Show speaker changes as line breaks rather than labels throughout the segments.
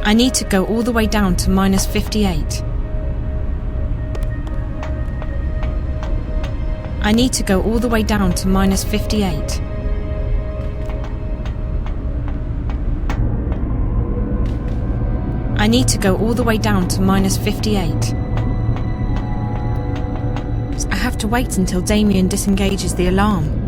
I need to go all the way down to -58. I need to go all the way down to -58. I need to go all the way down to -58. I have to wait until Damien disengages the alarm.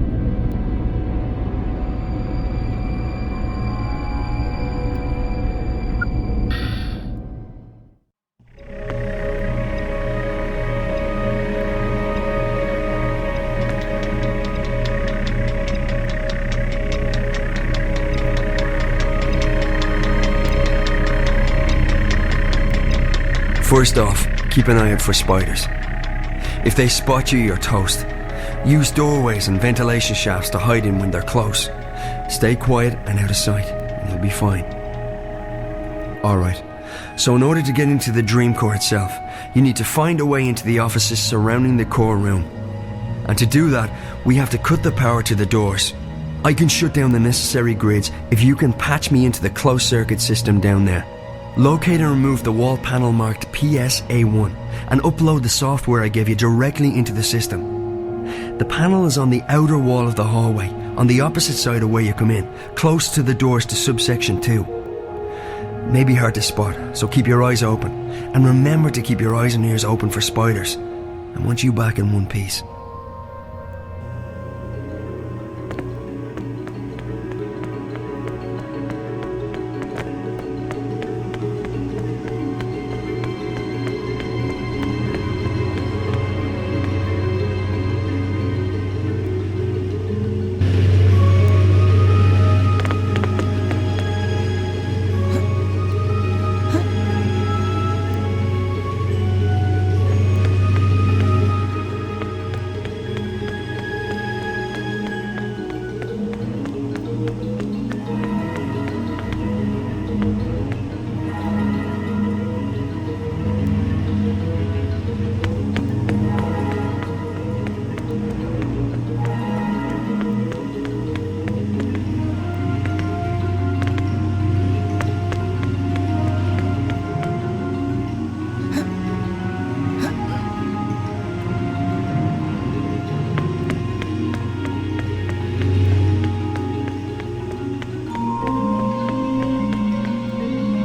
First off, keep an eye out for spiders. If they spot you, you're toast. Use doorways and ventilation shafts to hide in when they're close. Stay quiet and out of sight, and you'll be fine. Alright, so in order to get into the dream core itself, you need to find a way into the offices surrounding the core room. And to do that, we have to cut the power to the doors. I can shut down the necessary grids if you can patch me into the closed circuit system down there. Locate and remove the wall panel marked PSA1 and upload the software I gave you directly into the system. The panel is on the outer wall of the hallway, on the opposite side of where you come in, close to the doors to subsection 2. May be hard to spot, so keep your eyes open. And remember to keep your eyes and ears open for spiders. I want you back in one piece.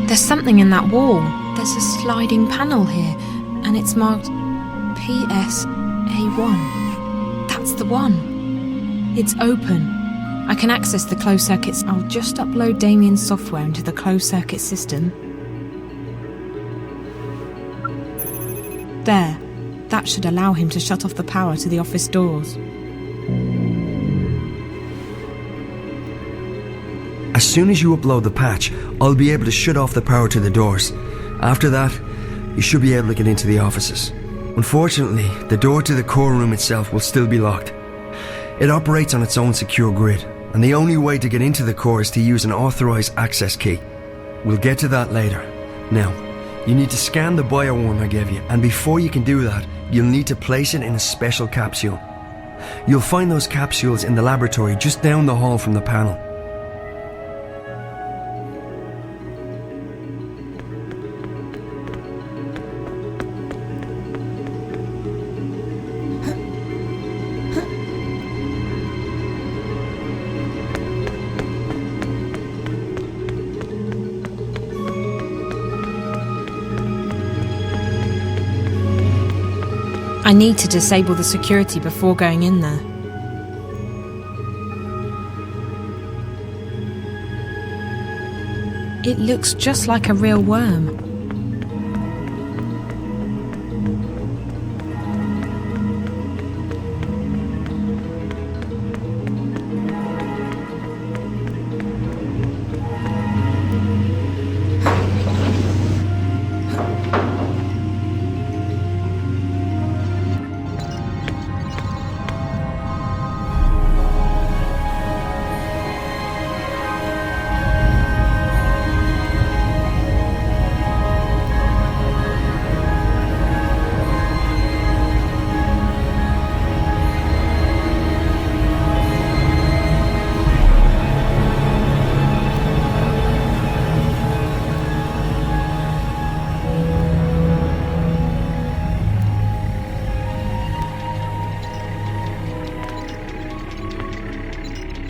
There's something in that wall. There's a sliding panel here, and it's marked PSA1. That's the one. It's open. I can access the closed circuits. I'll just upload Damien's software into the closed circuit system. There. That should allow him to shut off the power to the office doors.
As soon as you upload the patch, I'll be able to shut off the power to the doors. After that, you should be able to get into the offices. Unfortunately, the door to the core room itself will still be locked. It operates on its own secure grid, and the only way to get into the core is to use an authorized access key. We'll get to that later. Now, you need to scan the bioworm I gave you, and before you can do that, you'll need to place it in a special capsule. You'll find those capsules in the laboratory just down the hall from the panel.
I need to disable the security before going in there. It looks just like a real worm.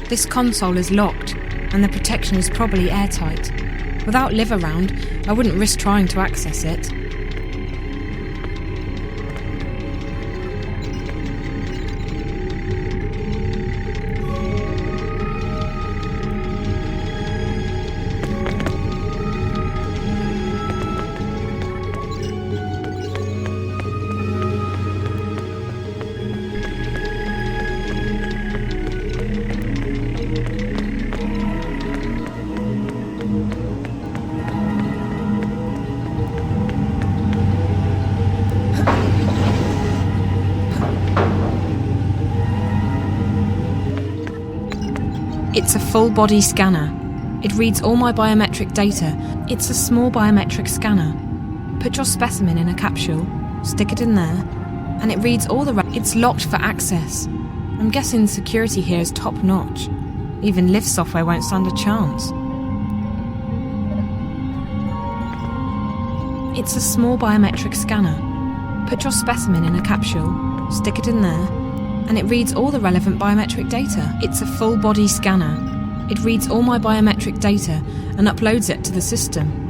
This console is locked, and the protection is probably airtight. Without Liv around, I wouldn't risk trying to access it. It's a full-body scanner. It reads all my biometric data. It's a small biometric scanner. Put your specimen in a capsule, stick it in there, and it reads all the... It's locked for access. I'm guessing the security here is top-notch. Even Liv software won't stand a chance. It's a small biometric scanner. Put your specimen in a capsule, stick it in there, and it reads all the relevant biometric data. It's a full-body scanner. It reads all my biometric data and uploads it to the system.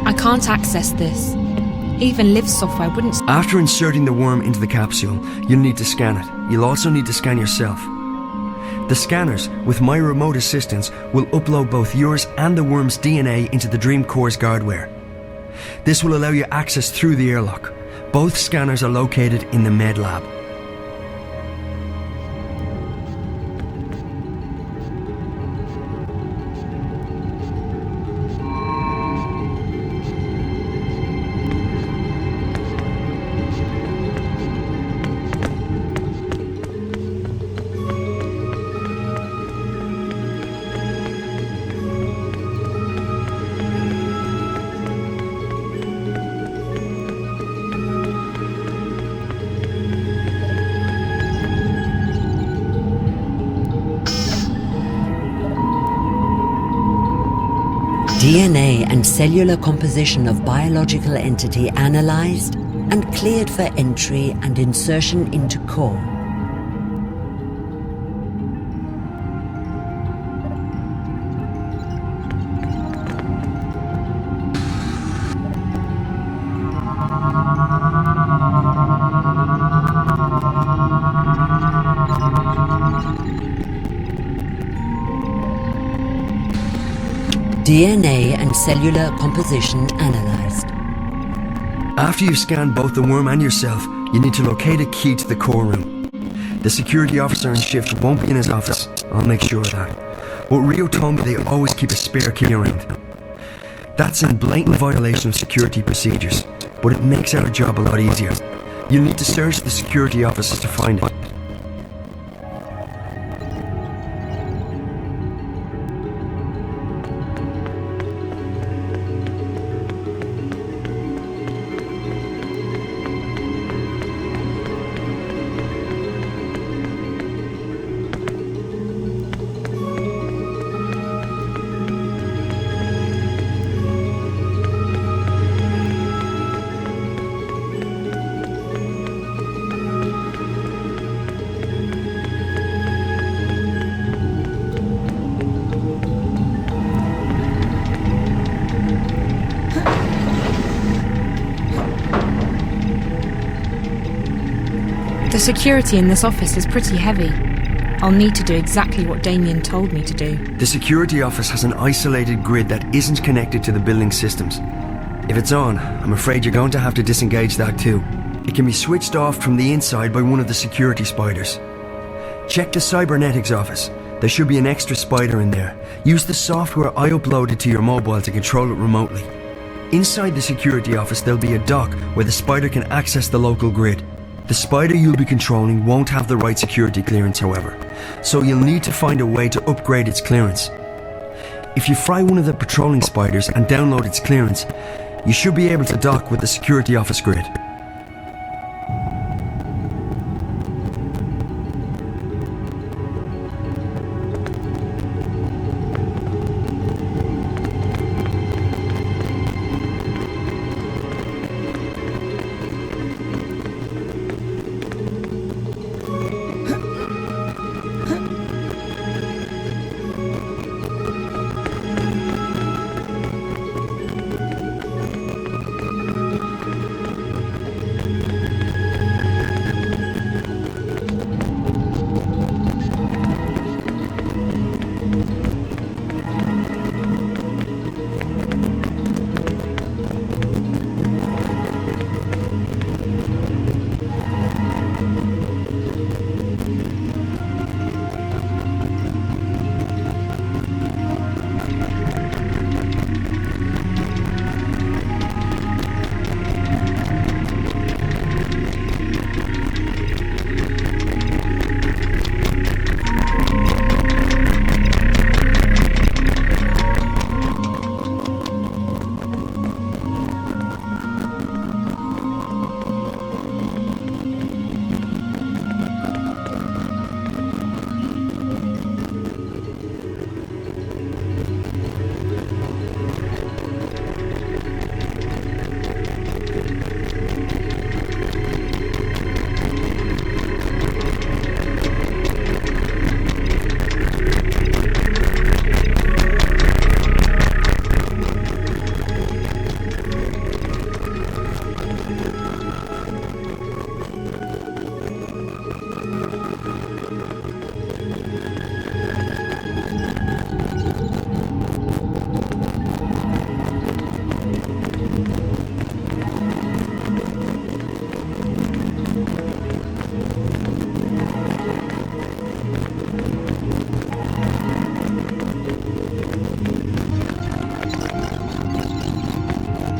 I can't access this. Even Liv software wouldn't...
After inserting the worm into the capsule, you'll need to scan it. You'll also need to scan yourself. The scanners, with my remote assistance, will upload both yours and the worm's DNA into the Dream Core's guardware. This will allow you access through the airlock. Both scanners are located in the med lab.
DNA and cellular composition of biological entity analyzed and cleared for entry and insertion into core. DNA and cellular composition analyzed.
After you've scanned both the worm and yourself, you need to locate a key to the core room. The security officer in shift won't be in his office. I'll make sure of that. But Rio told me they always keep a spare key around. That's in blatant violation of security procedures, but it makes our job a lot easier. You'll need to search the security offices to find it.
The security in this office is pretty heavy. I'll need to do exactly what Damien told me to do.
The security office has an isolated grid that isn't connected to the building systems. If it's on, I'm afraid you're going to have to disengage that too. It can be switched off from the inside by one of the security spiders. Check the cybernetics office. There should be an extra spider in there. Use the software I uploaded to your mobile to control it remotely. Inside the security office there'll be a dock where the spider can access the local grid. The spider you'll be controlling won't have the right security clearance, however, so you'll need to find a way to upgrade its clearance. If you fry one of the patrolling spiders and download its clearance, you should be able to dock with the security office grid.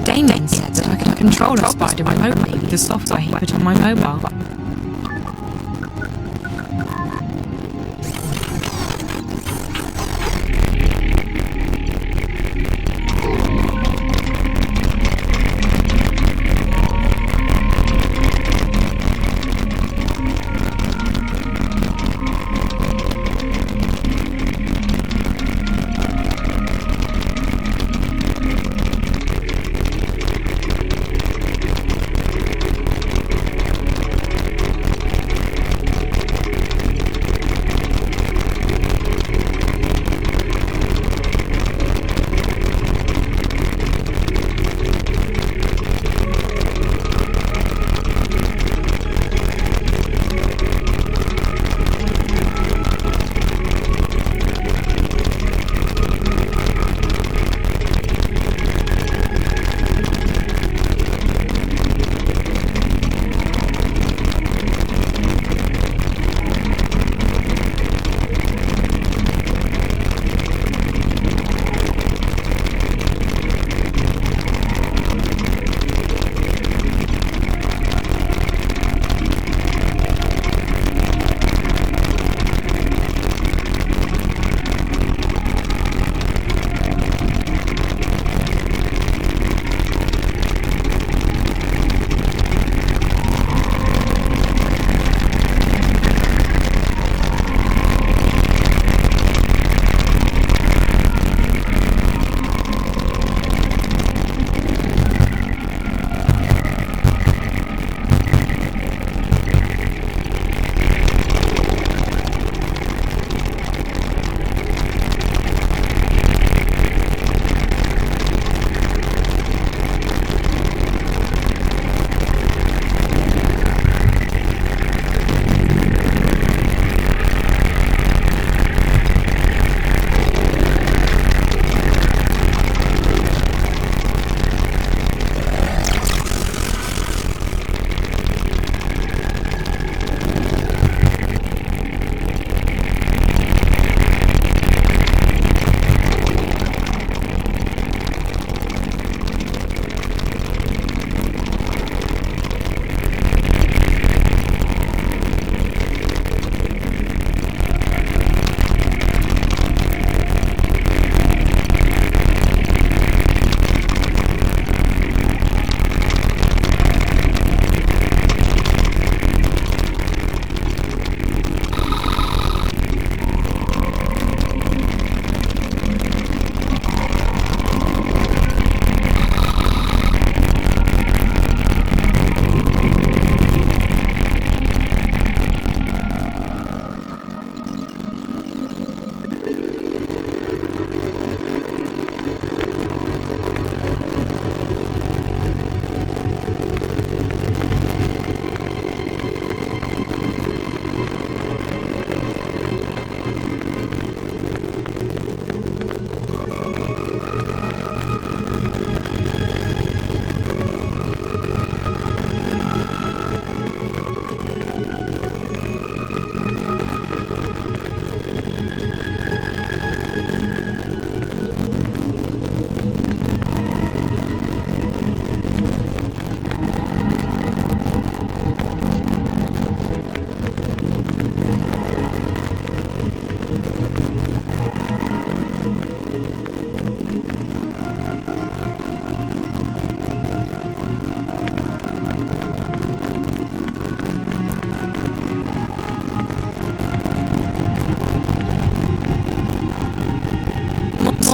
Damien said that I can control a spider remotely with the software he put on my mobile.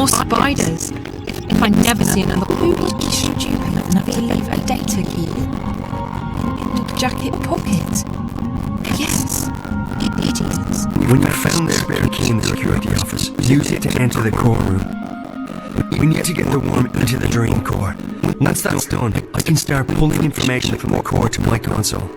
more spiders. If I never see another, who would be stupid enough to leave a data key in a jacket pocket? Yes, idiots.
When you found the spare key in the security office, use it to enter the core room. We need to get the worm into the dream core. Once that's done, I can start pulling information from the core to my console.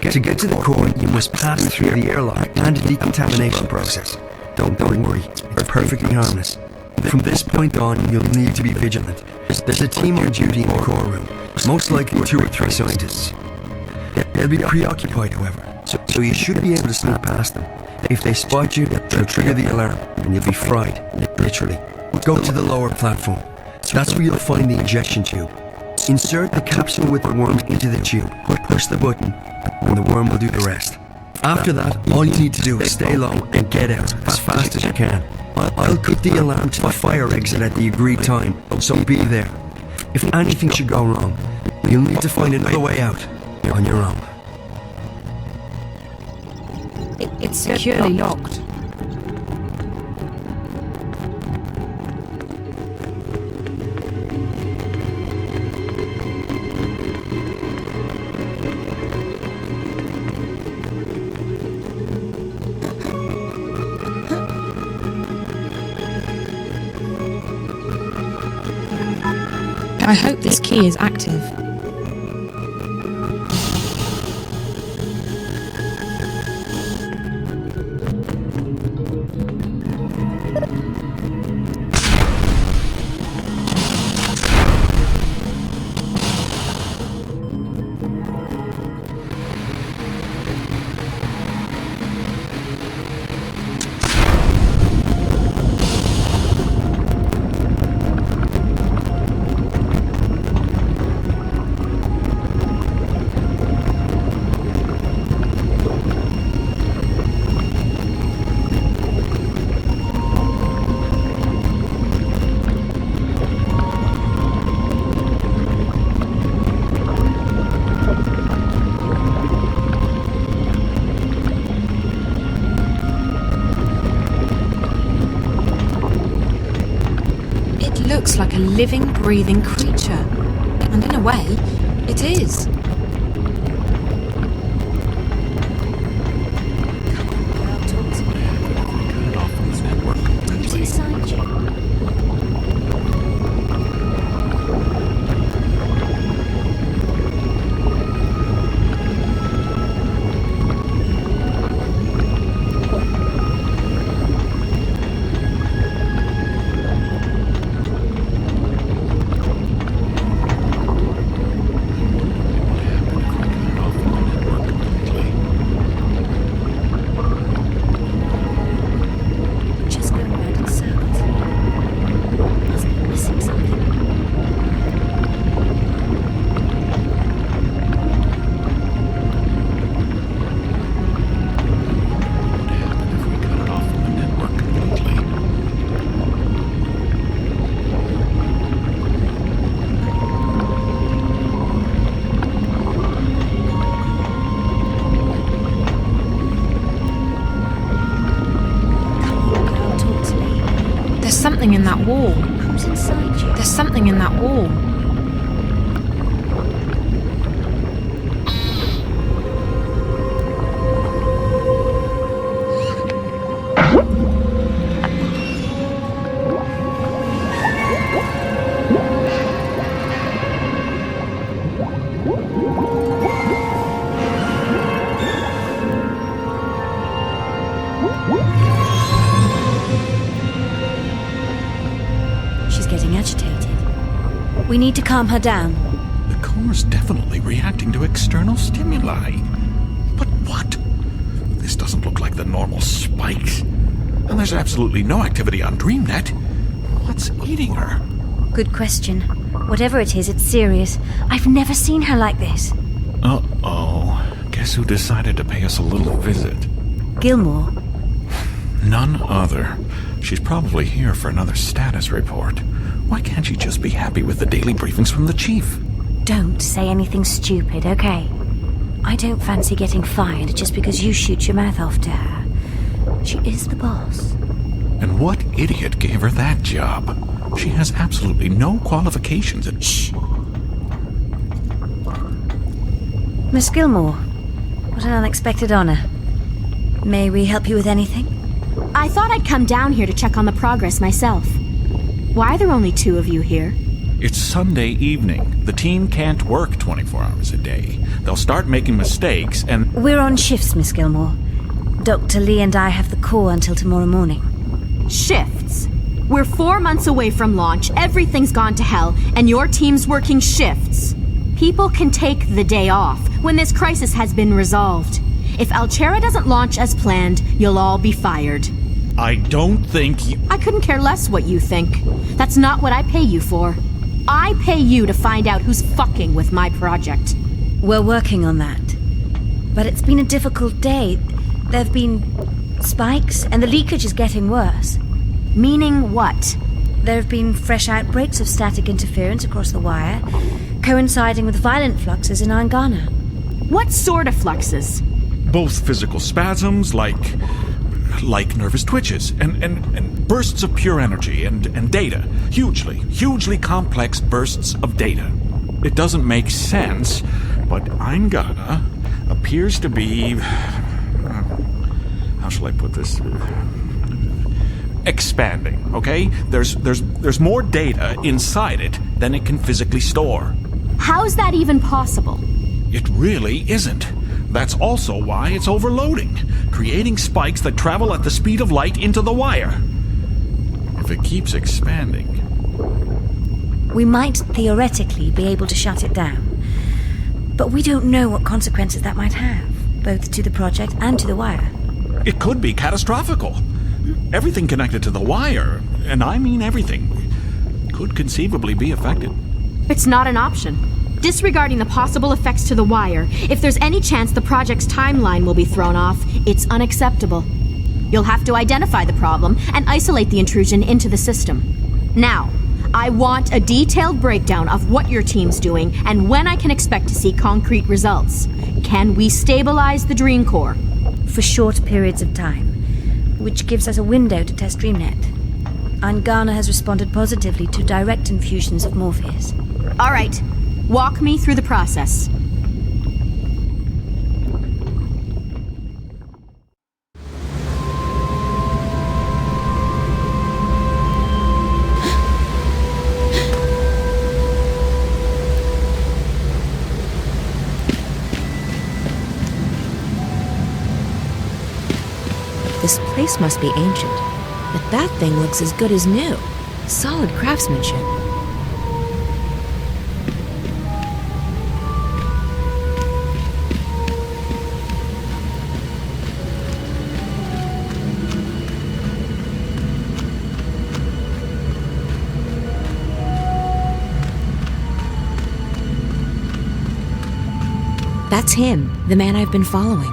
To get to the core, you must pass through the airlock and the decontamination process. Don't worry, they're perfectly harmless. From this point on, you'll need to be vigilant. There's a team on duty in the core room, most likely 2 or 3 scientists. They'll be preoccupied, however, so you should be able to sneak past them. If they spot you, they'll trigger the alarm, and you'll be fried, literally. Go to the lower platform. That's where you'll find the injection tube. Insert the capsule with the worm into the tube. Push the button, and the worm will do the rest. After that, all you need to do is stay low and get out as fast as you can. I'll put the alarm to the fire exit at the agreed time, so be there. If anything should go wrong, you'll need to find another way out on your own.
It's securely locked. I hope this key is active. Looks like a living, breathing creature. And in a way, it is.
Who's inside you?
Something in that wall.
Who's inside you?
There's something in that wall.
We need to calm her down.
The core's definitely reacting to external stimuli. But what? This doesn't look like the normal spikes. And there's absolutely no activity on DreamNet. What's eating her?
Good question. Whatever it is, it's serious. I've never seen her like this.
Uh-oh. Guess who decided to pay us a little visit?
Gilmore?
None other. She's probably here for another status report. Why can't she just be happy with the daily briefings from the chief?
Don't say anything stupid, okay? I don't fancy getting fired just because you shoot your mouth off to her. She is the boss.
And what idiot gave her that job? She has absolutely no qualifications.
Shh. Miss Gilmore, what an unexpected honor. May we help you with anything?
I thought I'd come down here to check on the progress myself. Why are there only 2 of you here?
It's Sunday evening. The team can't work 24 hours a day. They'll start making mistakes and...
We're on shifts, Miss Gilmore. Dr. Lee and I have the core until tomorrow morning.
Shifts? We're 4 months away from launch, everything's gone to hell, and your team's working shifts. People can take the day off when this crisis has been resolved. If Alchera doesn't launch as planned, you'll all be fired.
I don't think you...
I couldn't care less what you think. That's not what I pay you for. I pay you to find out who's fucking with my project.
We're working on that. But it's been a difficult day. There've been spikes, and the leakage is getting worse.
Meaning what?
There have been fresh outbreaks of static interference across the wire, coinciding with violent fluxes in Angana.
What sort of fluxes?
Both physical spasms, like nervous twitches, and bursts of pure energy, and data. Hugely complex bursts of data. It doesn't make sense, but Angana appears to be... how shall I put this? Expanding, okay? There's more data inside it than it can physically store.
How's that even possible?
It really isn't. That's also why it's overloading, creating spikes that travel at the speed of light into the wire. If it keeps expanding...
We might theoretically be able to shut it down, but we don't know what consequences that might have, both to the project and to the wire.
It could be catastrophical. Everything connected to the wire, and I mean everything, could conceivably be affected.
It's not an option. Disregarding the possible effects to the wire, if there's any chance the project's timeline will be thrown off, it's unacceptable. You'll have to identify the problem and isolate the intrusion into the system. Now, I want a detailed breakdown of what your team's doing and when I can expect to see concrete results. Can we stabilize the Dream Core?
For short periods of time, which gives us a window to test DreamNet. Angana has responded positively to direct infusions of Morpheus.
All right. Walk me through the process.
This place must be ancient, but that thing looks as good as new. Solid craftsmanship. That's him, the man I've been following.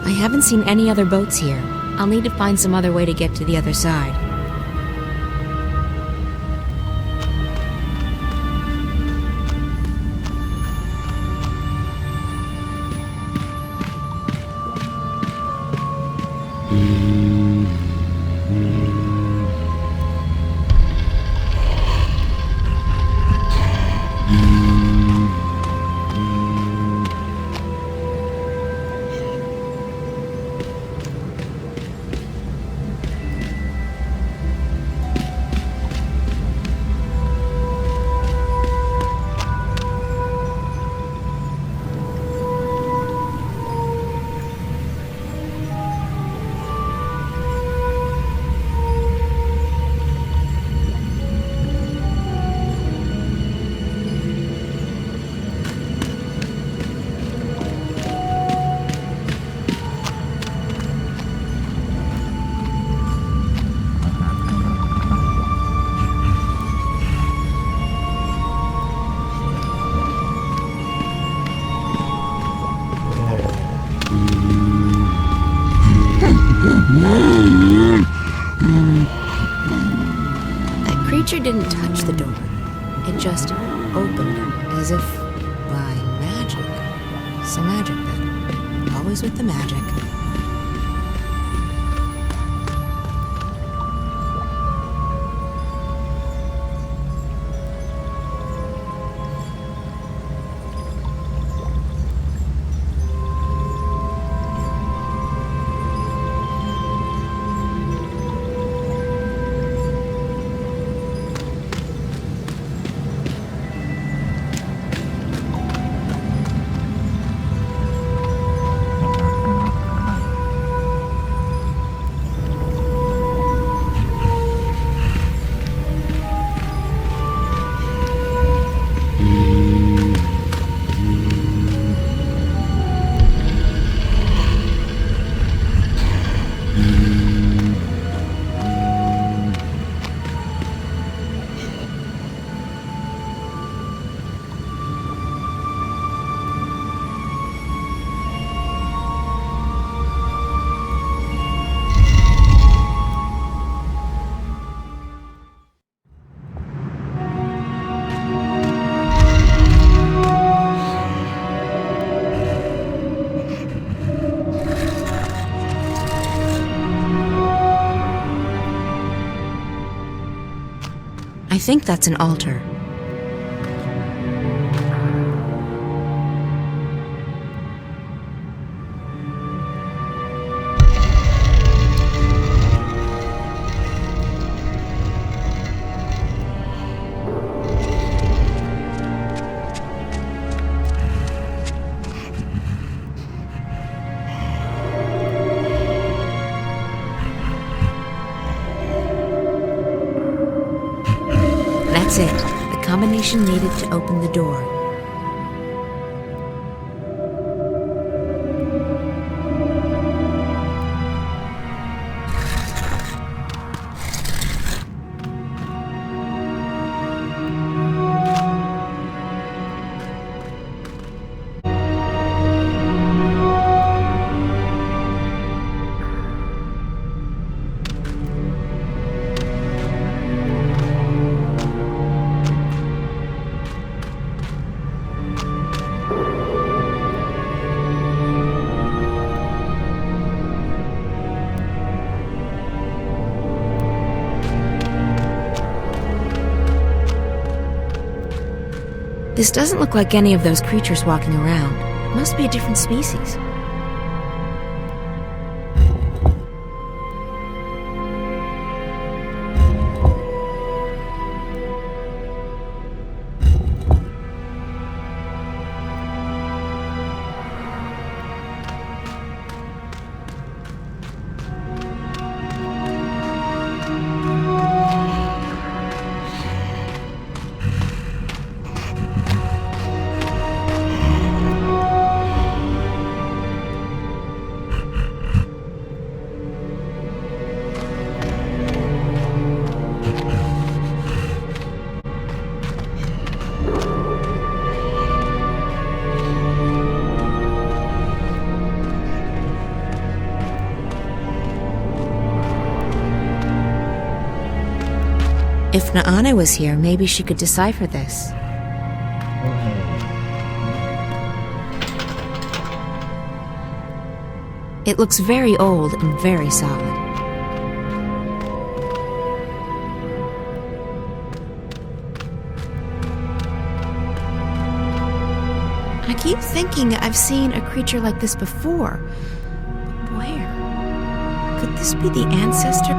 I haven't seen any other boats here. I'll need to find some other way to get to the other side.
creature didn't touch the door. It just opened it, as if by magic. So magic then. Always with the magic. I think that's an altar. That's it. The combination needed to open the door. This doesn't look like any of those creatures walking around. It must be a different species. If Naana was here, maybe she could decipher this. It looks very old and very solid. I keep thinking I've seen a creature like this before. But where? Could this be the ancestor?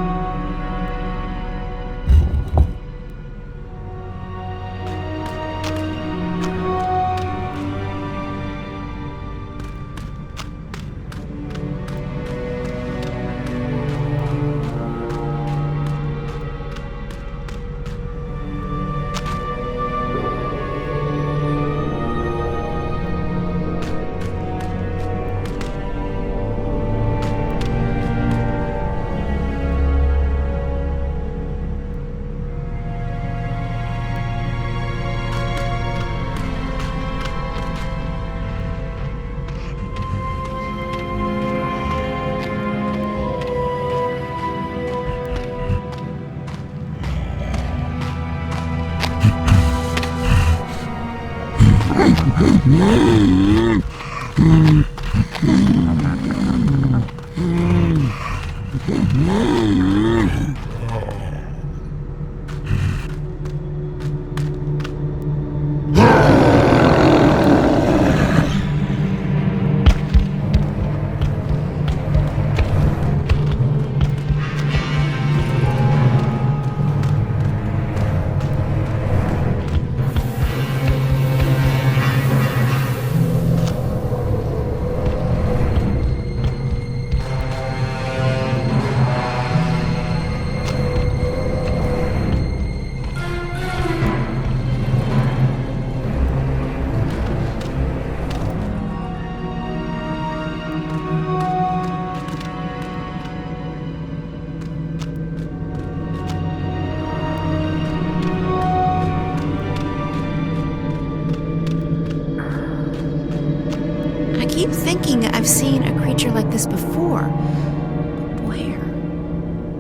I keep thinking I've seen a creature like this before. But where?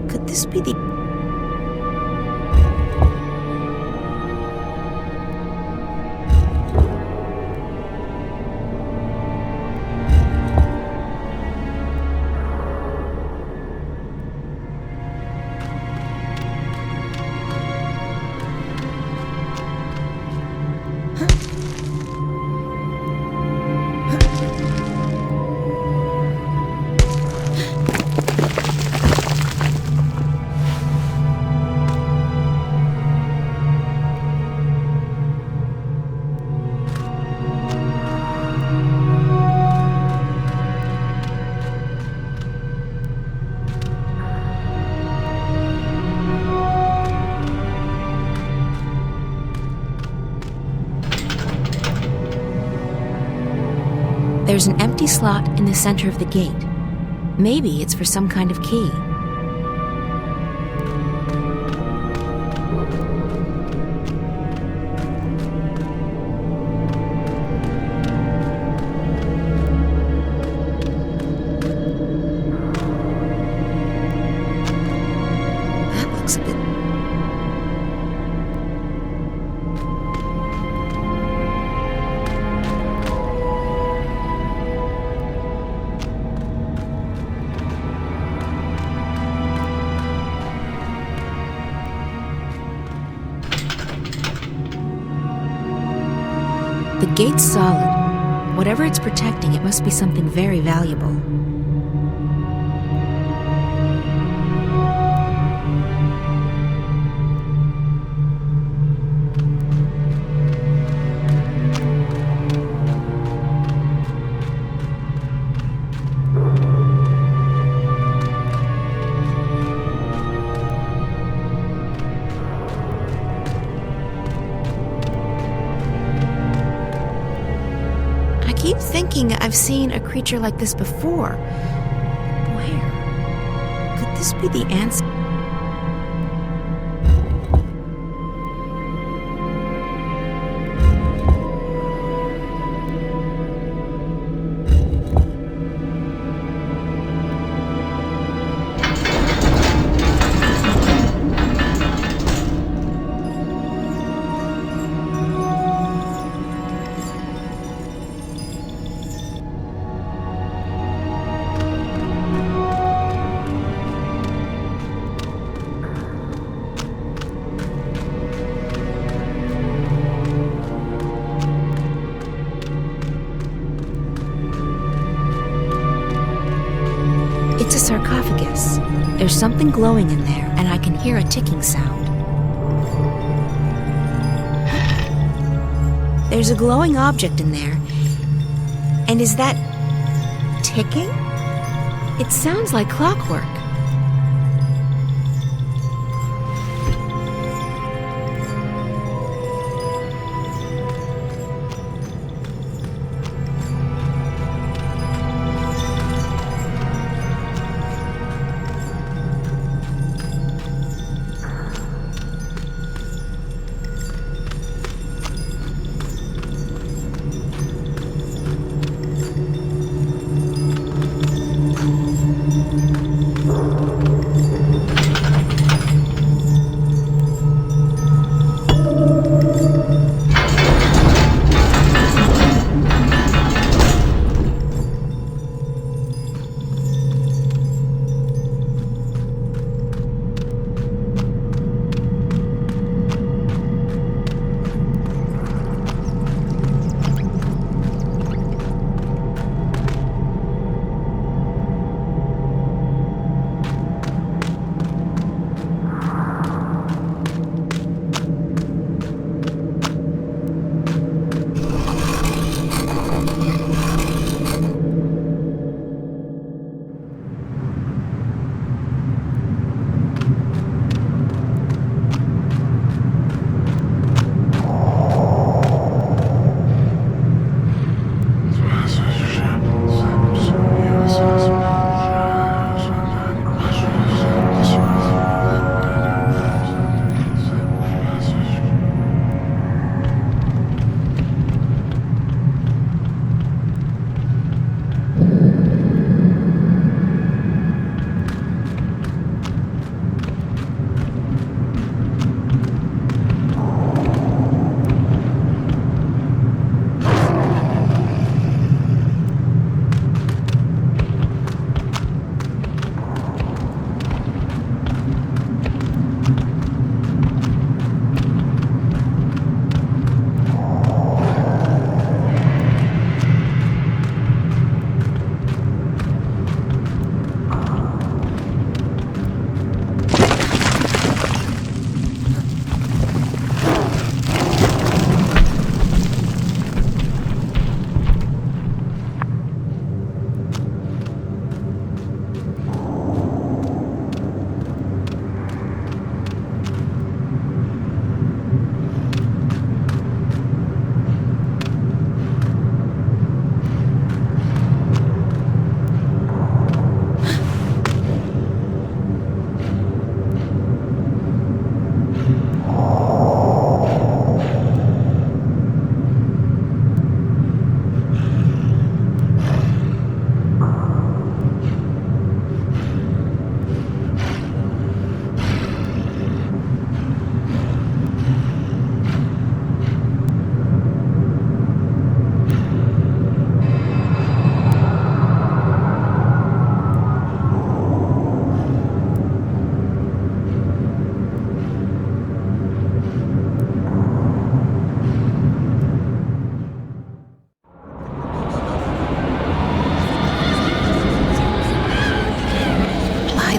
Could this be the... There's an empty slot in the center of the gate. Maybe it's for some kind of key. That looks a bit... The gate's solid. Whatever it's protecting, it must be something very valuable. I keep thinking I've seen a creature like this before. Where? Could this be the answer? It's a sarcophagus. There's something glowing in there, and I can hear a ticking sound. There's a glowing object in there. And is that ticking? It sounds like clockwork.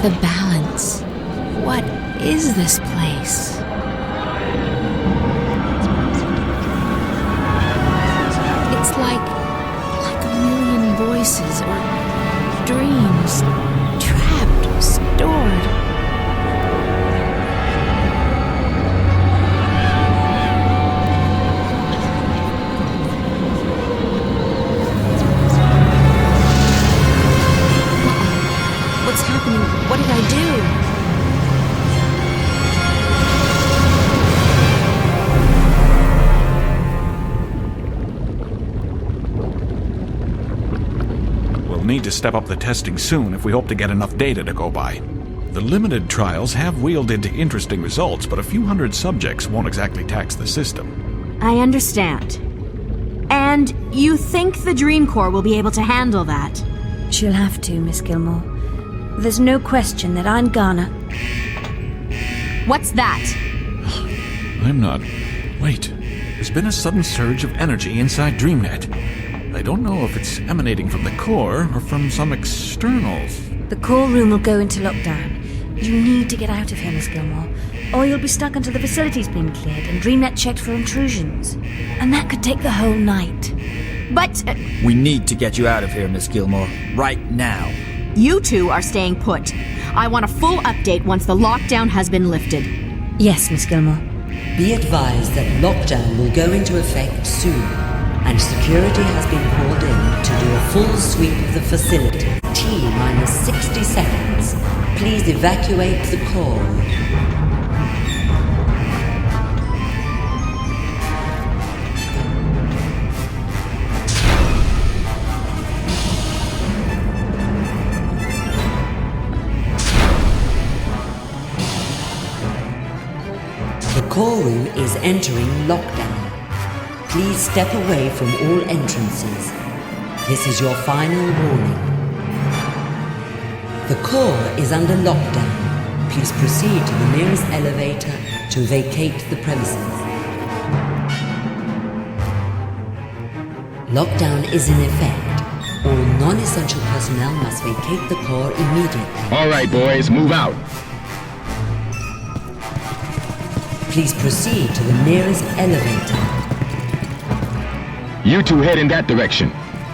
the balance? What is this place? It's like a million voices or dreams, trapped, stored. What's happening? What did I do?
Need to step up the testing soon if we hope to get enough data to go by. The limited trials have wheeled into interesting results, but a few hundred subjects won't exactly tax the system.
I understand. And you think the Dream Corps will be able to handle that?
She'll have to, Miss Gilmore. There's no question that I'm gonna...
What's that?
I'm not... Wait. There's been a sudden surge of energy inside DreamNet. I don't know if it's emanating from the core or from some externals.
The core room will go into lockdown. You need to get out of here, Miss Gilmore, or you'll be stuck until the facility's been cleared and DreamNet checked for intrusions. And that could take the whole night.
But...
We need to get you out of here, Miss Gilmore. Right now.
You two are staying put. I want a full update once the lockdown has been lifted.
Yes, Miss Gilmore.
Be advised that lockdown will go into effect soon, and security has been called in to do a full sweep of the facility. T-minus 60 seconds. Please evacuate the core. The core room is entering lockdown. Please step away from all entrances. This is your final warning. The core is under lockdown. Please proceed to the nearest elevator to vacate the premises. Lockdown is in effect. All non-essential personnel must vacate the core immediately.
All right, boys, move out.
Please proceed to the nearest elevator.
You two head in that direction.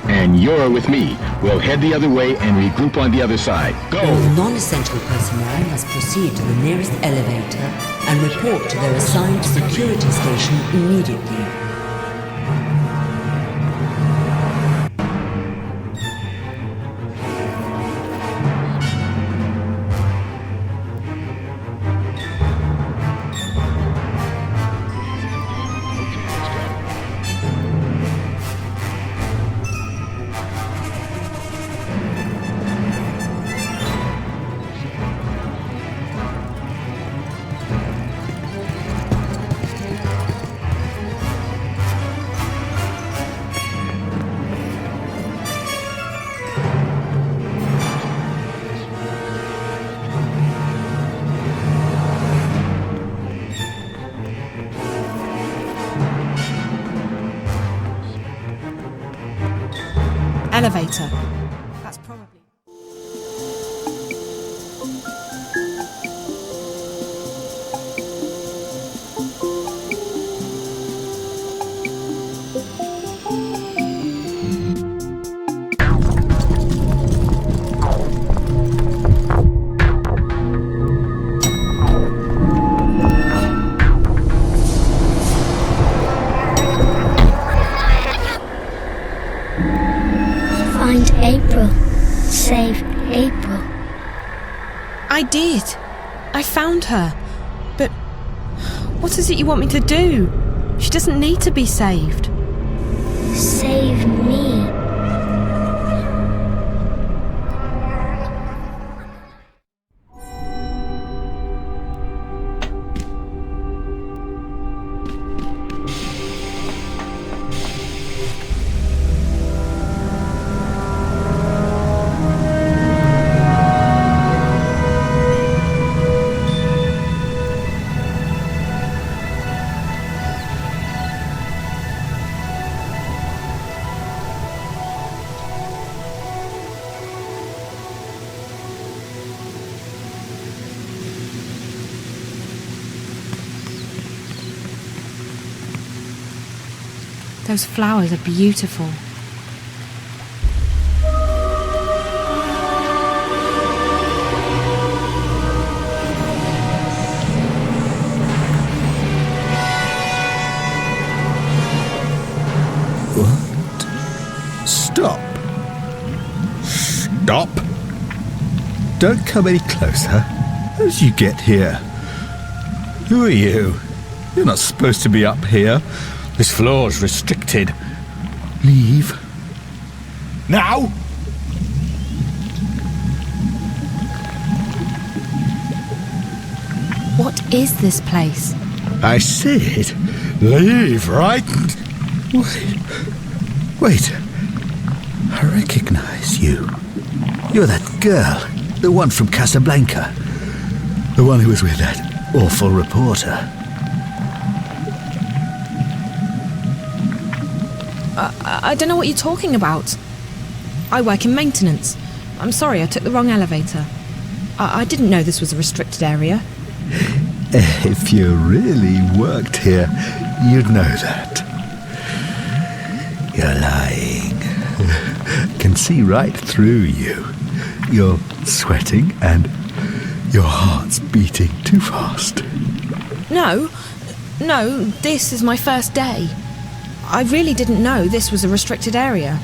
And you're with me. We'll head the other way and regroup on the other side. Go!
All non-essential personnel must proceed to the nearest elevator and report to their assigned security station immediately.
Elevator. That's probably...
Find April. Save April.
I did. I found her. But what is it you want me to do? She doesn't need to be saved.
Save me.
Those flowers are beautiful.
What? Stop. Stop. Don't come any closer. How did you get here? Who are you? You're not supposed to be up here. This floor's restricted. Leave. Now!
What is this place?
I said, leave, right? Wait. I recognize you. You're that girl, the one from Casablanca. The one who was with that awful reporter.
I don't know what you're talking about. I work in maintenance. I'm sorry, I took the wrong elevator. I didn't know this was a restricted area.
If you really worked here, you'd know that. You're lying. Can see right through you. You're sweating and your heart's beating too fast.
No, this is my first day. I really didn't know this was a restricted area.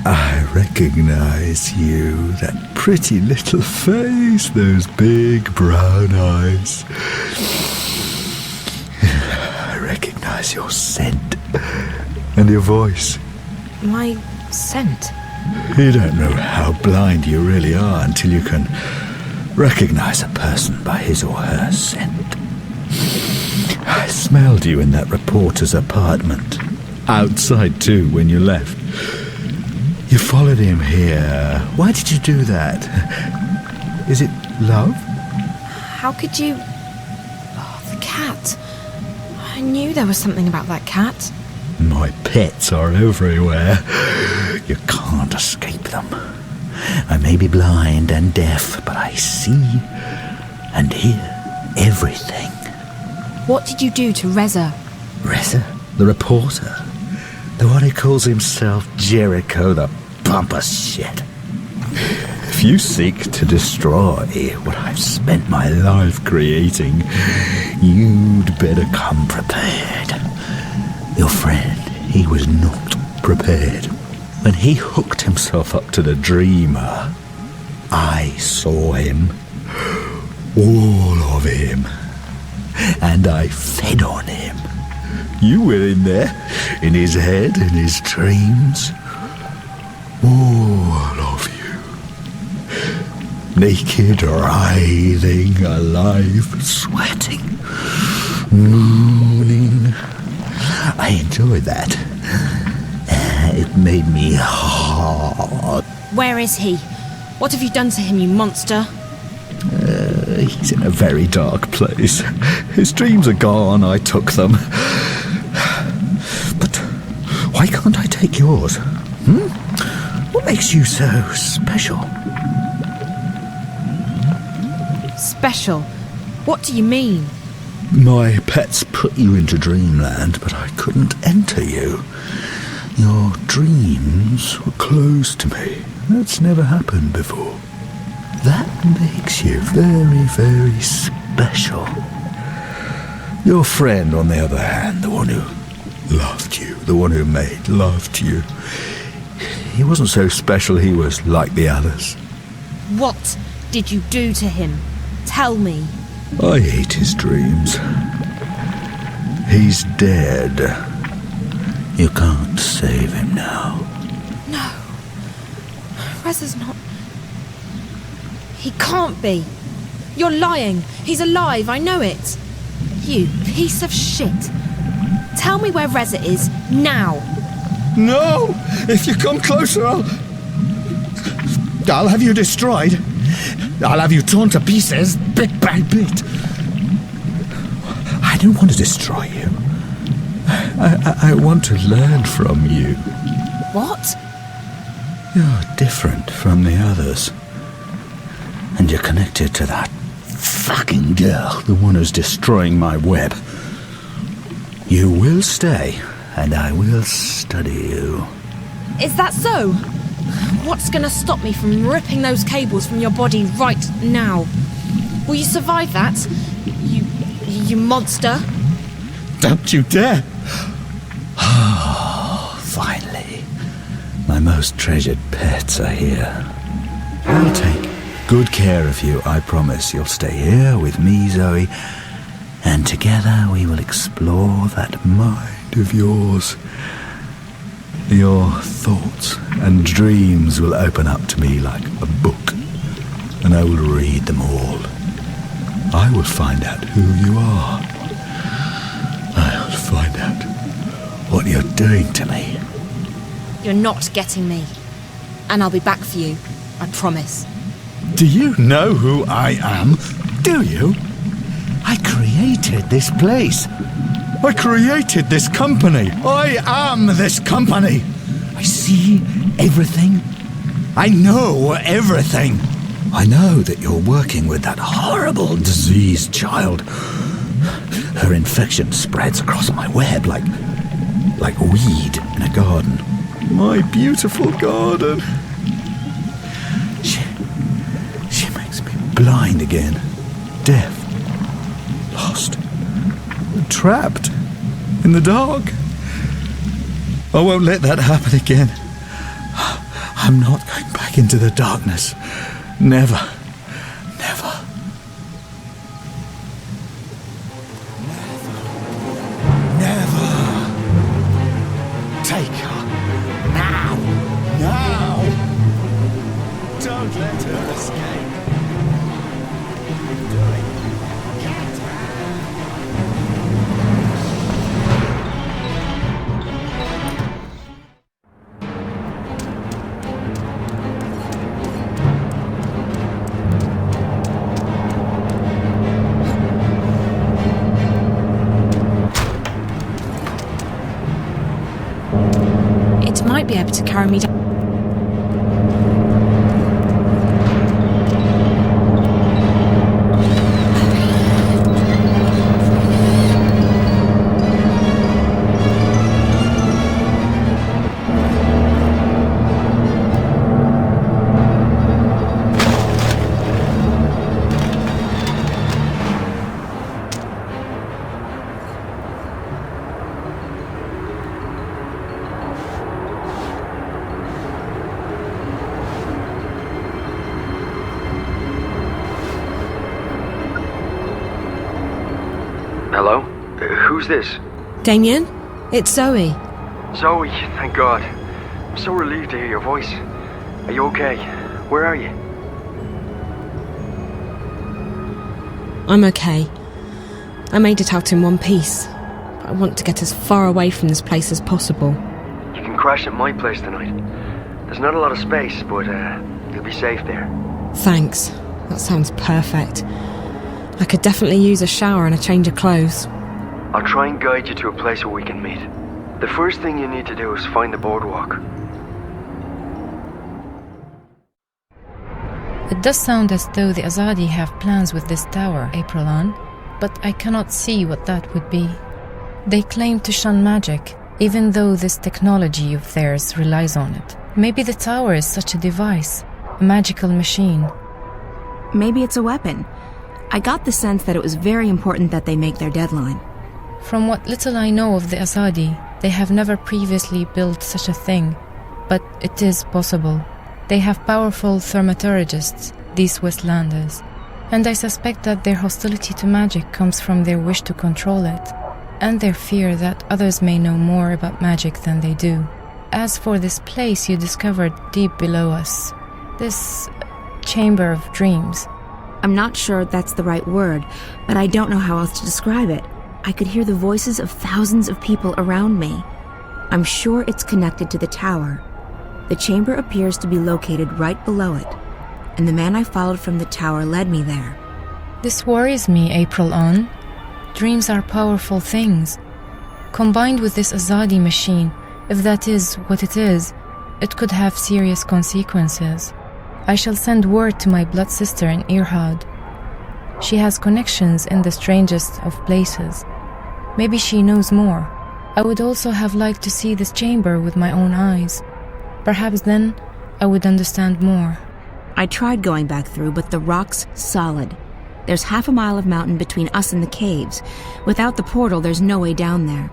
I recognize you, that pretty little face, those big brown eyes. I recognize your scent and your voice.
My scent?
You don't know how blind you really are until you can recognize a person by his or her scent. I smelled you in that reporter's apartment. Outside too, when you left. You followed him here. Why did you do that? Is it love?
How could you... Oh, the cat. I knew there was something about that cat.
My pets are everywhere. You can't escape them. I may be blind and deaf, but I see and hear everything.
What did you do to Reza?
Reza? The reporter? The one who calls himself Jericho the pompous shit. If you seek to destroy what I've spent my life creating, you'd better come prepared. Your friend, he was not prepared. When he hooked himself up to the dreamer, I saw him. All of him. And I fed on him. You were in there, in his head, in his dreams. All of you. Naked, writhing, alive, sweating, mooning. I enjoyed that. It made me hard.
Where is he? What have you done to him, you monster?
He's in a very dark place. His dreams are gone, I took them. But why can't I take yours? What makes you so special?
Special? What do you mean?
My pets put you into dreamland, but I couldn't enter you. Your dreams were closed to me. That's never happened before. That makes you very, very special. Your friend, on the other hand, the one who loved you, the one who made love to you, he wasn't so special, he was like the others.
What did you do to him? Tell me.
I ate his dreams. He's dead. You can't save him now.
No. Reza's not... He can't be. You're lying. He's alive, I know it. You piece of shit. Tell me where Reza is, now.
No! If you come closer, I'll have you destroyed. I'll have you torn to pieces, bit by bit. I don't want to destroy you. I want to learn from you.
What?
You're different from the others. And you're connected to that fucking girl, the one who's destroying my web. You will stay and I will study you.
Is that so? What's gonna stop me from ripping those cables from your body right now? Will you survive that? You monster?
Don't you dare! Oh, finally. My most treasured pets are here. I'll take good care of you, I promise. You'll stay here with me, Zoe, and together we will explore that mind of yours. Your thoughts and dreams will open up to me like a book, and I will read them all. I will find out who you are. I'll find out what you're doing to me.
You're not getting me. And I'll be back for you, I promise.
Do you know who I am? Do you? I created this place. I created this company. I am this company. I see everything. I know everything. I know that you're working with that horrible diseased child. Her infection spreads across my web like weed in a garden. My beautiful garden. She makes me blind again. Deaf. Lost. Trapped. In the dark. I won't let that happen again. I'm not going back into the darkness. Never. Never. Never. Take her. Now. Now. Don't let her escape. Do it. Get her.
It might be able to carry me down.
Hello? Who's this?
Damien? It's Zoe.
Zoe, thank God. I'm so relieved to hear your voice. Are you okay? Where are you?
I'm okay. I made it out in one piece. But I want to get as far away from this place as possible.
You can crash at my place tonight. There's not a lot of space, but you'll be safe there.
Thanks. That sounds perfect. I could definitely use a shower and a change of clothes.
I'll try and guide you to a place where we can meet. The first thing you need to do is find the boardwalk.
It does sound as though the Azadi have plans with this tower, Aprilon, but I cannot see what that would be. They claim to shun magic, even though this technology of theirs relies on it. Maybe the tower is such a device, a magical machine.
Maybe it's a weapon. I got the sense that it was very important that they make their deadline.
From what little I know of the Azadi, they have never previously built such a thing, but it is possible. They have powerful thaumaturgists, these Westlanders, and I suspect that their hostility to magic comes from their wish to control it, and their fear that others may know more about magic than they do. As for this place you discovered deep below us, this chamber of dreams,
I'm not sure that's the right word, but I don't know how else to describe it. I could hear the voices of thousands of people around me. I'm sure it's connected to the tower. The chamber appears to be located right below it, and the man I followed from the tower led me there.
This worries me, Aprilon. Dreams are powerful things. Combined with this Azadi machine, if that is what it is, it could have serious consequences. I shall send word to my blood sister in Irhad. She has connections in the strangest of places. Maybe she knows more. I would also have liked to see this chamber with my own eyes. Perhaps then I would understand more.
I tried going back through, but the rock's solid. There's half a mile of mountain between us and the caves. Without the portal, there's no way down there.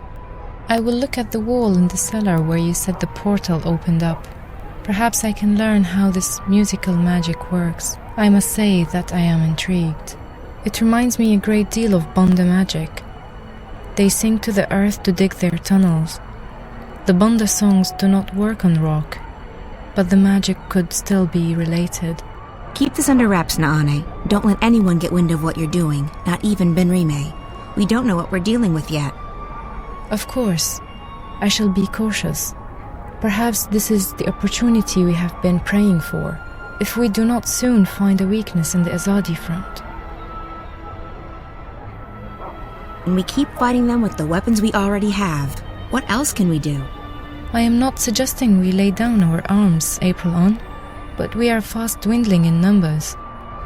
I will look at the wall in the cellar where you said the portal opened up. Perhaps I can learn how this musical magic works. I must say that I am intrigued. It reminds me a great deal of Bonda magic. They sing to the earth to dig their tunnels. The Bonda songs do not work on rock, but the magic could still be related.
Keep this under wraps, Naane. Don't let anyone get wind of what you're doing, not even Benrime. We don't know what we're dealing with yet.
Of course. I shall be cautious. Perhaps this is the opportunity we have been praying for, if we do not soon find a weakness in the Azadi front.
And we keep fighting them with the weapons we already have. What else can we do?
I am not suggesting we lay down our arms, April, but we are fast dwindling in numbers.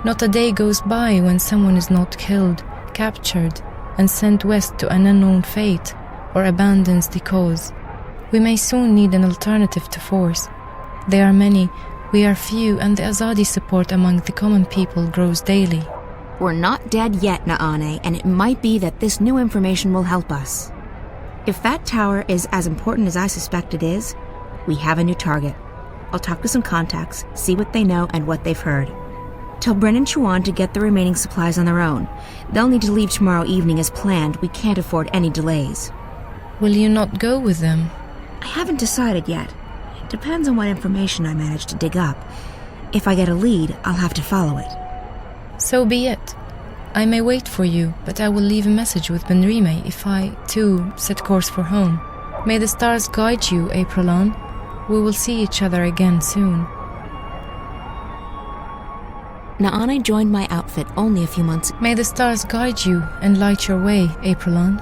Not a day goes by when someone is not killed, captured, and sent west to an unknown fate, or abandons the cause. We may soon need an alternative to force. They are many, we are few, and the Azadi support among the common people grows daily.
We're not dead yet, Naane, and it might be that this new information will help us. If that tower is as important as I suspect it is, we have a new target. I'll talk to some contacts, see what they know and what they've heard. Tell Bren and Chuan to get the remaining supplies on their own. They'll need to leave tomorrow evening as planned. We can't afford any delays.
Will you not go with them?
I haven't decided yet. It depends on what information I manage to dig up. If I get a lead, I'll have to follow it.
So be it. I may wait for you, but I will leave a message with Benrime if I, too, set course for home. May the stars guide you, April. We will see each other again soon.
Naane joined my outfit only a few months ago.
May the stars guide you and light your way, April.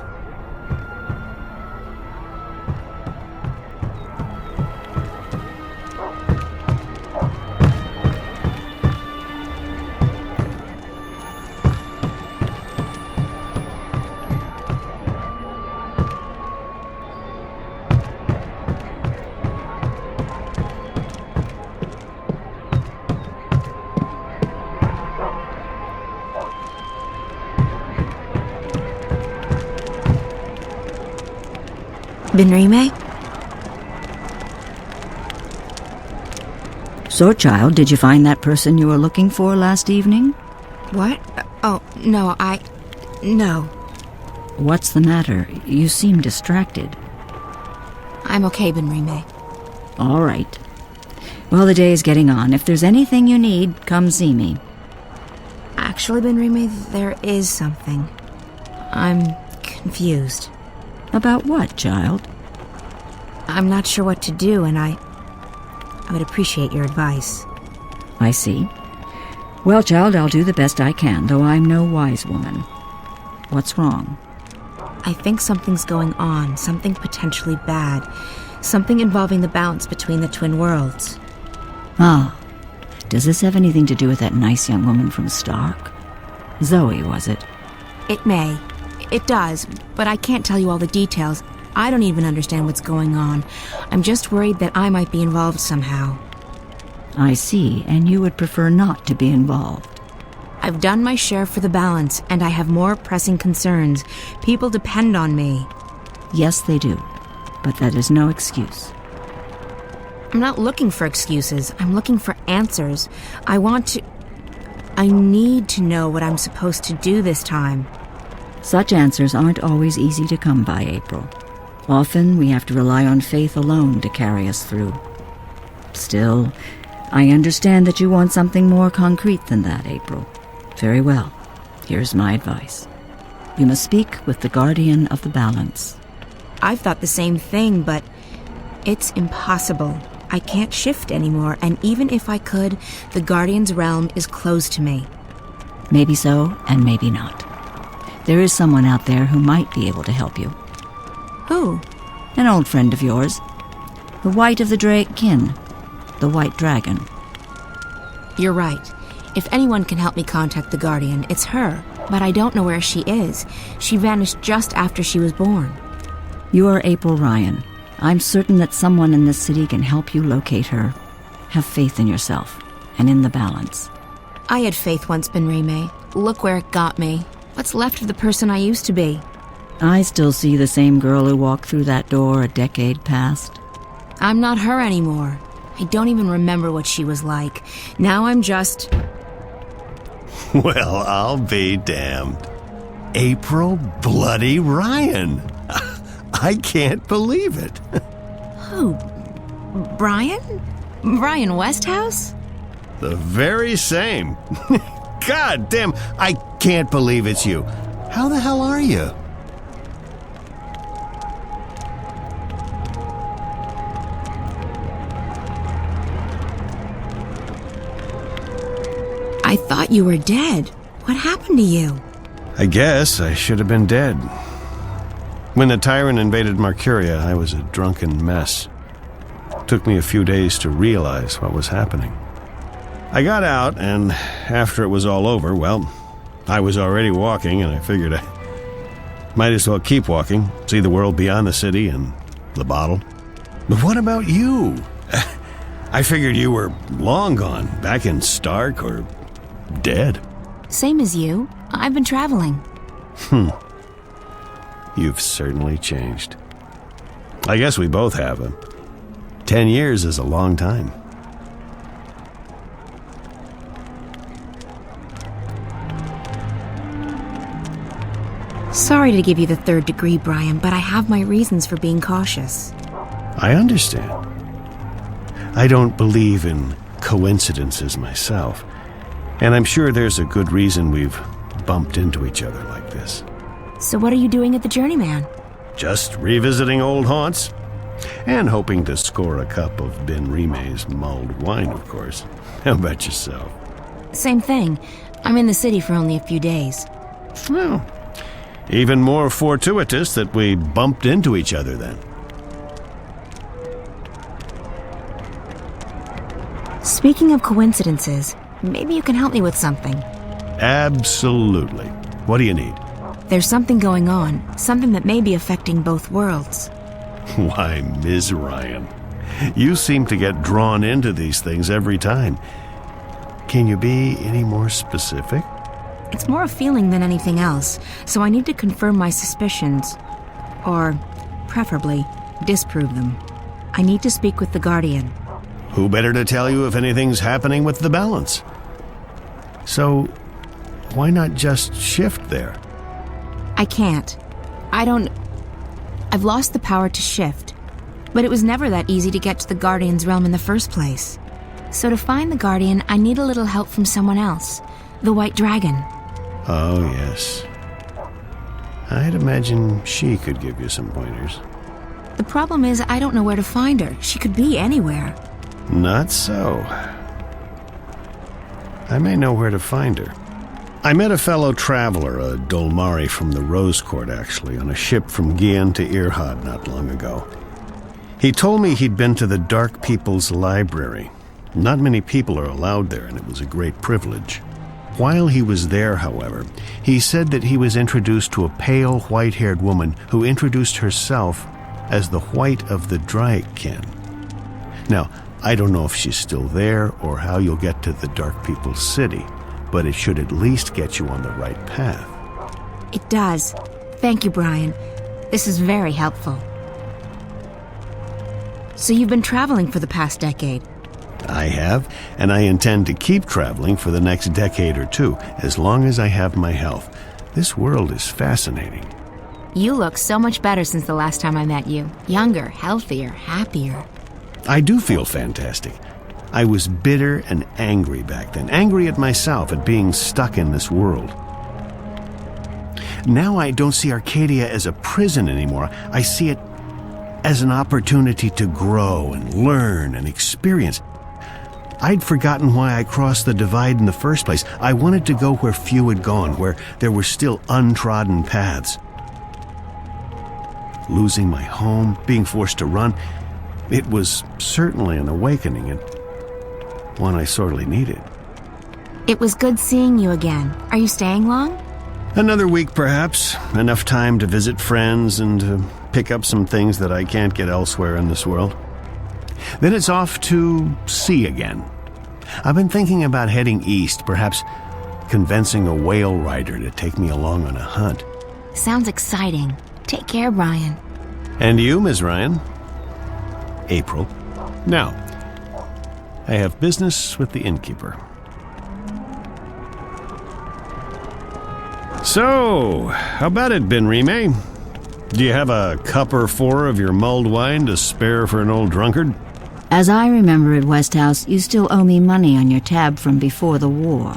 Benrime?
So, child, did you find that person you were looking for last evening?
What? Oh, no, No.
What's the matter? You seem distracted.
I'm okay, Benrime.
All right. Well, the day is getting on. If there's anything you need, come see me.
Actually, Benrime, there is something. I'm confused.
About what, child?
I'm not sure what to do, and I would appreciate your advice.
I see. Well, child, I'll do the best I can, though I'm no wise woman. What's wrong?
I think something's going on, something potentially bad. Something involving the balance between the twin worlds.
Ah, does this have anything to do with that nice young woman from Stark? Zoe, was it?
It may. It does, but I can't tell you all the details. I don't even understand what's going on. I'm just worried that I might be involved somehow.
I see, and you would prefer not to be involved.
I've done my share for the balance, and I have more pressing concerns. People depend on me.
Yes, they do, but that is no excuse.
I'm not looking for excuses. I'm looking for answers. I need to know what I'm supposed to do this time.
Such answers aren't always easy to come by, April. Often we have to rely on faith alone to carry us through. Still, I understand that you want something more concrete than that, April. Very well. Here's my advice. You must speak with the Guardian of the Balance.
I've thought the same thing, but it's impossible. I can't shift anymore, and even if I could, the Guardian's realm is closed to me.
Maybe so, and maybe not. There is someone out there who might be able to help you.
Who?
An old friend of yours. The White of the Kin. The White Dragon.
You're right. If anyone can help me contact the Guardian, it's her. But I don't know where she is. She vanished just after she was born.
You are April Ryan. I'm certain that someone in this city can help you locate her. Have faith in yourself and in the balance.
I had faith once, Benrime. Look where it got me. What's left of the person I used to be?
I still see the same girl who walked through that door a decade past.
I'm not her anymore. I don't even remember what she was like. Now I'm just...
Well, I'll be damned. April bloody Ryan. I can't believe it.
Who? Brian? Brian Westhouse?
The very same. God damn, I can't believe it's you. How the hell are you?
I thought you were dead. What happened to you?
I guess I should have been dead. When the tyrant invaded Marcuria, I was a drunken mess. It took me a few days to realize what was happening. I got out, and after it was all over, well, I was already walking, and I figured I might as well keep walking, see the world beyond the city and the bottle. But what about you? I figured you were long gone, back in Stark or dead.
Same as you. I've been traveling.
You've certainly changed. I guess we both have. 10 years is a long time.
Sorry to give you the third degree, Brian, but I have my reasons for being cautious.
I understand. I don't believe in coincidences myself, and I'm sure there's a good reason we've bumped into each other like this.
So what are you doing at the Journeyman?
Just revisiting old haunts, and hoping to score a cup of Benrime's mulled wine, of course. How about yourself?
Same thing. I'm in the city for only a few days.
Well, even more fortuitous that we bumped into each other then.
Speaking of coincidences, maybe you can help me with something.
Absolutely. What do you need?
There's something going on, something that may be affecting both worlds.
Why, Ms. Ryan, you seem to get drawn into these things every time. Can you be any more specific?
It's more a feeling than anything else, so I need to confirm my suspicions. Or, preferably, disprove them. I need to speak with the Guardian.
Who better to tell you if anything's happening with the balance? So, why not just shift there?
I can't. I've lost the power to shift. But it was never that easy to get to the Guardian's realm in the first place. So to find the Guardian, I need a little help from someone else. The White Dragon.
Oh, yes. I'd imagine she could give you some pointers.
The problem is I don't know where to find her. She could be anywhere.
Not so. I may know where to find her. I met a fellow traveler, a Dolmari from the Rose Court, actually, on a ship from Gian to Irhad not long ago. He told me he'd been to the Dark People's Library. Not many people are allowed there, and it was a great privilege. While he was there, however, he said that he was introduced to a pale, white-haired woman who introduced herself as the White of the Dryken. Now, I don't know if she's still there or how you'll get to the Dark People's City, but it should at least get you on the right path.
It does. Thank you, Brian. This is very helpful. So you've been traveling for the past decade?
I have, and I intend to keep traveling for the next decade or two, as long as I have my health. This world is fascinating.
You look so much better since the last time I met you. Younger, healthier, happier.
I do feel fantastic. I was bitter and angry back then, angry at myself at being stuck in this world. Now I don't see Arcadia as a prison anymore. I see it as an opportunity to grow and learn and experience. I'd forgotten why I crossed the divide in the first place. I wanted to go where few had gone, where there were still untrodden paths. Losing my home, being forced to run, it was certainly an awakening, and one I sorely needed.
It was good seeing you again. Are you staying long?
Another week, perhaps. Enough time to visit friends and pick up some things that I can't get elsewhere in this world. Then it's off to sea again. I've been thinking about heading east, perhaps convincing a whale rider to take me along on a hunt.
Sounds exciting. Take care, Brian.
And you, Ms. Ryan? April. Now, I have business with the innkeeper. So, how about it, Ben Rime? Do you have a cup or four of your mulled wine to spare for an old drunkard?
As I remember at Westhouse, you still owe me money on your tab from before the war.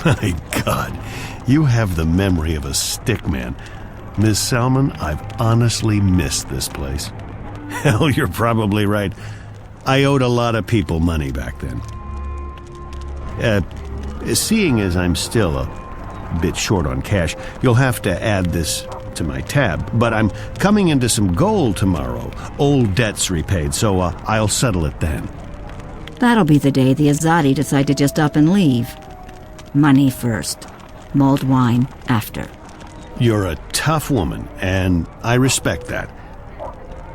My God, you have the memory of a stickman. Miss Salmon, I've honestly missed this place. Hell, you're probably right. I owed a lot of people money back then. Seeing as I'm still a bit short on cash, you'll have to add this to my tab. But I'm coming into some gold tomorrow. Old debts repaid, so I'll settle it then.
That'll be the day the Azadi decide to just up and leave. Money first. Mulled wine after.
You're a tough woman, and I respect that.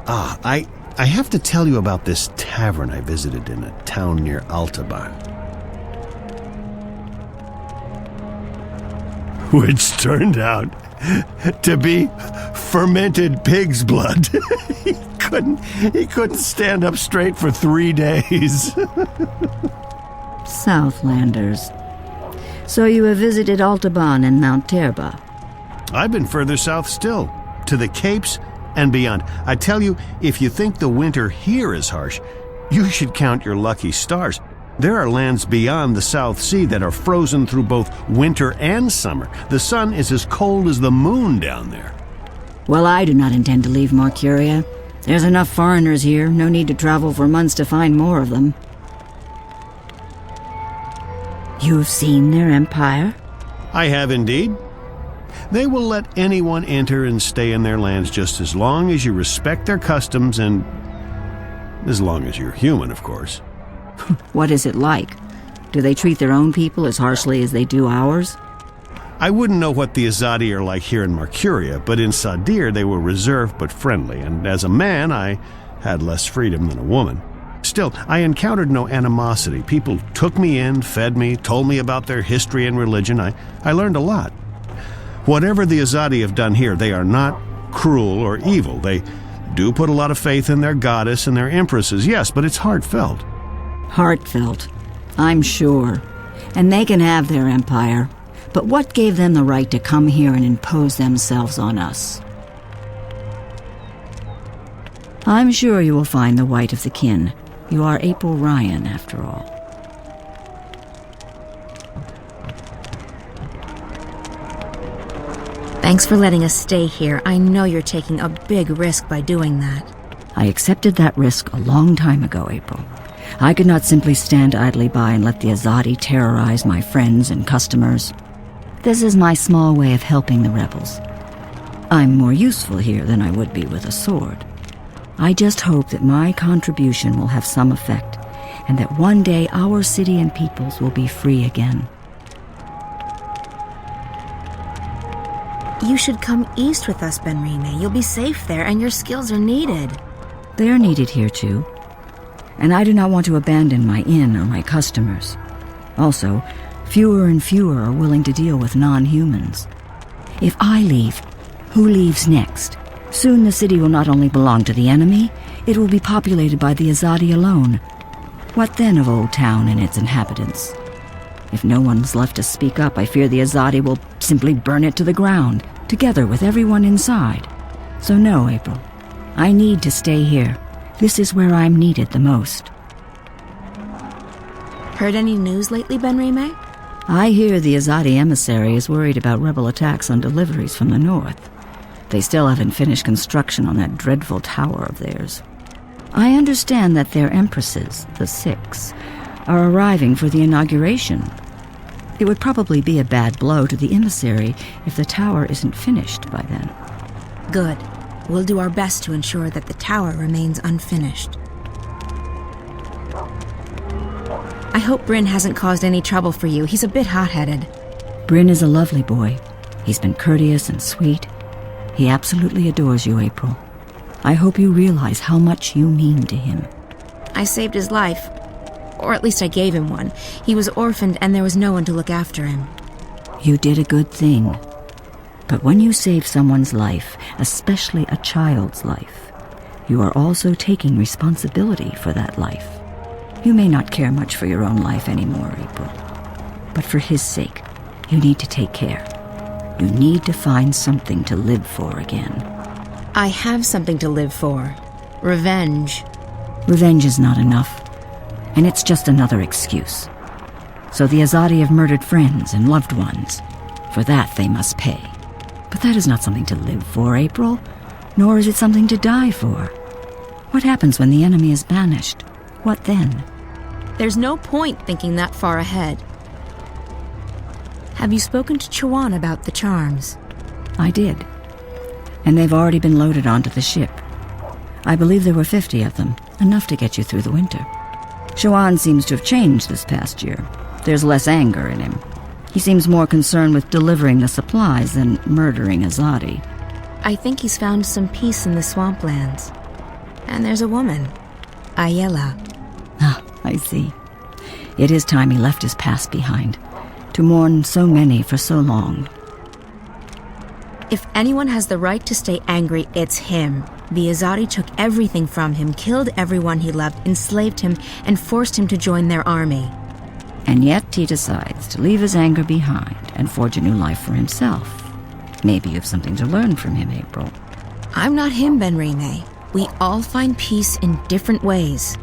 I have to tell you about this tavern I visited in a town near Altaban. Which turned out to be fermented pig's blood. He couldn't stand up straight for 3 days.
Southlanders. So you have visited Altaban and Mount Terba.
I've been further south still, to the Capes and beyond. I tell you, if you think the winter here is harsh, you should count your lucky stars. There are lands beyond the South Sea that are frozen through both winter and summer. The sun is as cold as the moon down there.
Well, I do not intend to leave Mercuria. There's enough foreigners here, no need to travel for months to find more of them. You've seen their empire?
I have indeed. They will let anyone enter and stay in their lands just as long as you respect their customs and as long as you're human, of course.
What is it like? Do they treat their own people as harshly as they do ours?
I wouldn't know what the Azadi are like here in Mercuria, but in Sadir they were reserved but friendly, and as a man I had less freedom than a woman. Still, I encountered no animosity. People took me in, fed me, told me about their history and religion. I learned a lot. Whatever the Azadi have done here, they are not cruel or evil. They do put a lot of faith in their goddess and their empresses, yes, but it's heartfelt.
Heartfelt, I'm sure. And they can have their empire. But what gave them the right to come here and impose themselves on us? I'm sure you will find the white of the kin. You are April Ryan, after all.
Thanks for letting us stay here. I know you're taking a big risk by doing that.
I accepted that risk a long time ago, April. I could not simply stand idly by and let the Azadi terrorize my friends and customers. This is my small way of helping the rebels. I'm more useful here than I would be with a sword. I just hope that my contribution will have some effect, and that one day our city and peoples will be free again.
You should come east with us, Ben Rime. You'll be safe there, and your skills are needed.
They are needed here, too. And I do not want to abandon my inn or my customers. Also, fewer and fewer are willing to deal with non-humans. If I leave, who leaves next? Soon the city will not only belong to the enemy, it will be populated by the Azadi alone. What then of Old Town and its inhabitants? If no one's left to speak up, I fear the Azadi will simply burn it to the ground, together with everyone inside. So no, April. I need to stay here. This is where I'm needed the most.
Heard any news lately, Ben Rime?
I hear the Azadi emissary is worried about rebel attacks on deliveries from the north. They still haven't finished construction on that dreadful tower of theirs. I understand that their empresses, the Six, are arriving for the inauguration. It would probably be a bad blow to the emissary if the tower isn't finished by then.
Good. We'll do our best to ensure that the tower remains unfinished. I hope Bryn hasn't caused any trouble for you. He's a bit hot-headed.
Bryn is a lovely boy. He's been courteous and sweet. He absolutely adores you, April. I hope you realize how much you mean to him.
I saved his life. Or at least I gave him one. He was orphaned and there was no one to look after him.
You did a good thing. But when you save someone's life, especially a child's life, you are also taking responsibility for that life. You may not care much for your own life anymore, April. But for his sake, you need to take care. You need to find something to live for again.
I have something to live for. Revenge.
Revenge is not enough, and it's just another excuse. So the Azadi have murdered friends and loved ones. For that they must pay. But that is not something to live for, April, nor is it something to die for. What happens when the enemy is banished? What then?
There's no point thinking that far ahead. Have you spoken to Chuan about the charms?
I did. And they've already been loaded onto the ship. I believe there were 50 of them, enough to get you through the winter. Chuan seems to have changed this past year. There's less anger in him. He seems more concerned with delivering the supplies than murdering Azadi.
I think he's found some peace in the swamplands. And there's a woman, Ayela.
Ah, I see. It is time he left his past behind, to mourn so many for so long.
If anyone has the right to stay angry, it's him. The Azadi took everything from him, killed everyone he loved, enslaved him, and forced him to join their army.
And yet he decides to leave his anger behind and forge a new life for himself. Maybe you have something to learn from him, April.
I'm not him, Ben-Rene. We all find peace in different ways.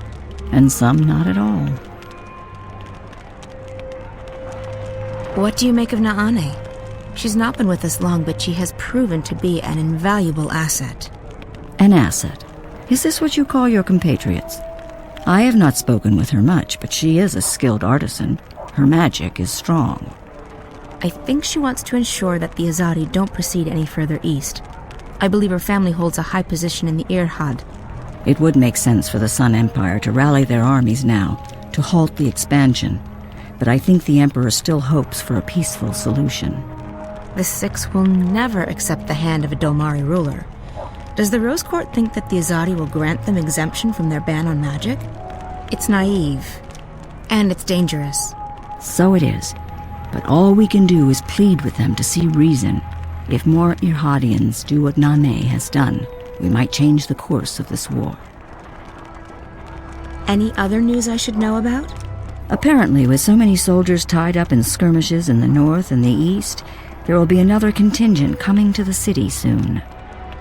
And some not at all.
What do you make of Naane? She's not been with us long, but she has proven to be an invaluable asset.
An asset? Is this what you call your compatriots? I have not spoken with her much, but she is a skilled artisan. Her magic is strong.
I think she wants to ensure that the Azadi don't proceed any further east. I believe her family holds a high position in the Irhad.
It would make sense for the Sun Empire to rally their armies now, to halt the expansion. But I think the Emperor still hopes for a peaceful solution.
The Six will never accept the hand of a Dolmari ruler. Does the Rose Court think that the Azadi will grant them exemption from their ban on magic? It's naive. And it's dangerous.
So it is. But all we can do is plead with them to see reason. If more Irhadians do what Nane has done, we might change the course of this war.
Any other news I should know about?
Apparently, with so many soldiers tied up in skirmishes in the north and the east, there will be another contingent coming to the city soon.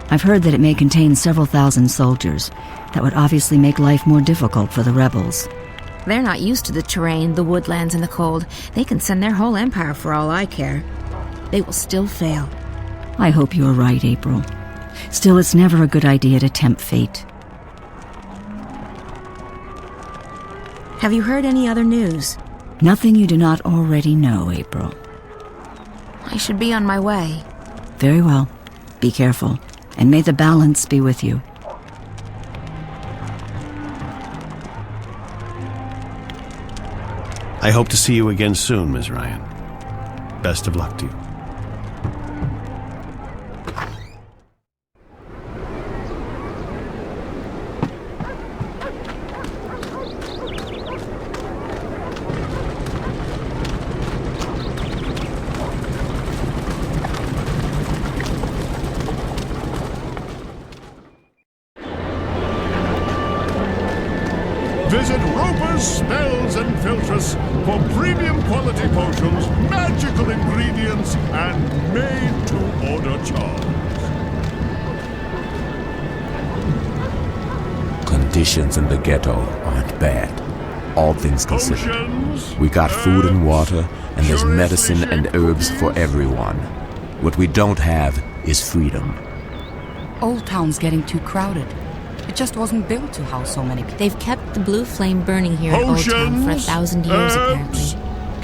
I've heard that it may contain several thousand soldiers. That would obviously make life more difficult for the rebels.
They're not used to the terrain, the woodlands, and the cold. They can send their whole empire for all I care. They will still fail.
I hope you're right, April. Still, it's never a good idea to tempt fate.
Have you heard any other news?
Nothing you do not already know, April.
I should be on my way.
Very well. Be careful, and may the balance be with you.
I hope to see you again soon, Ms. Ryan. Best of luck to you.
Visit Roper's Spells and Filtress for premium quality potions, magical ingredients, and made-to-order charms.
Conditions in the ghetto aren't bad, all things considered.
Potions,
We got food and water, and there's medicine and herbs for everyone. What we don't have is freedom.
Old Town's getting too crowded. It just wasn't built to house so many people.
They've kept the blue flame burning here at Old Town for 1,000 years, apparently. It didn't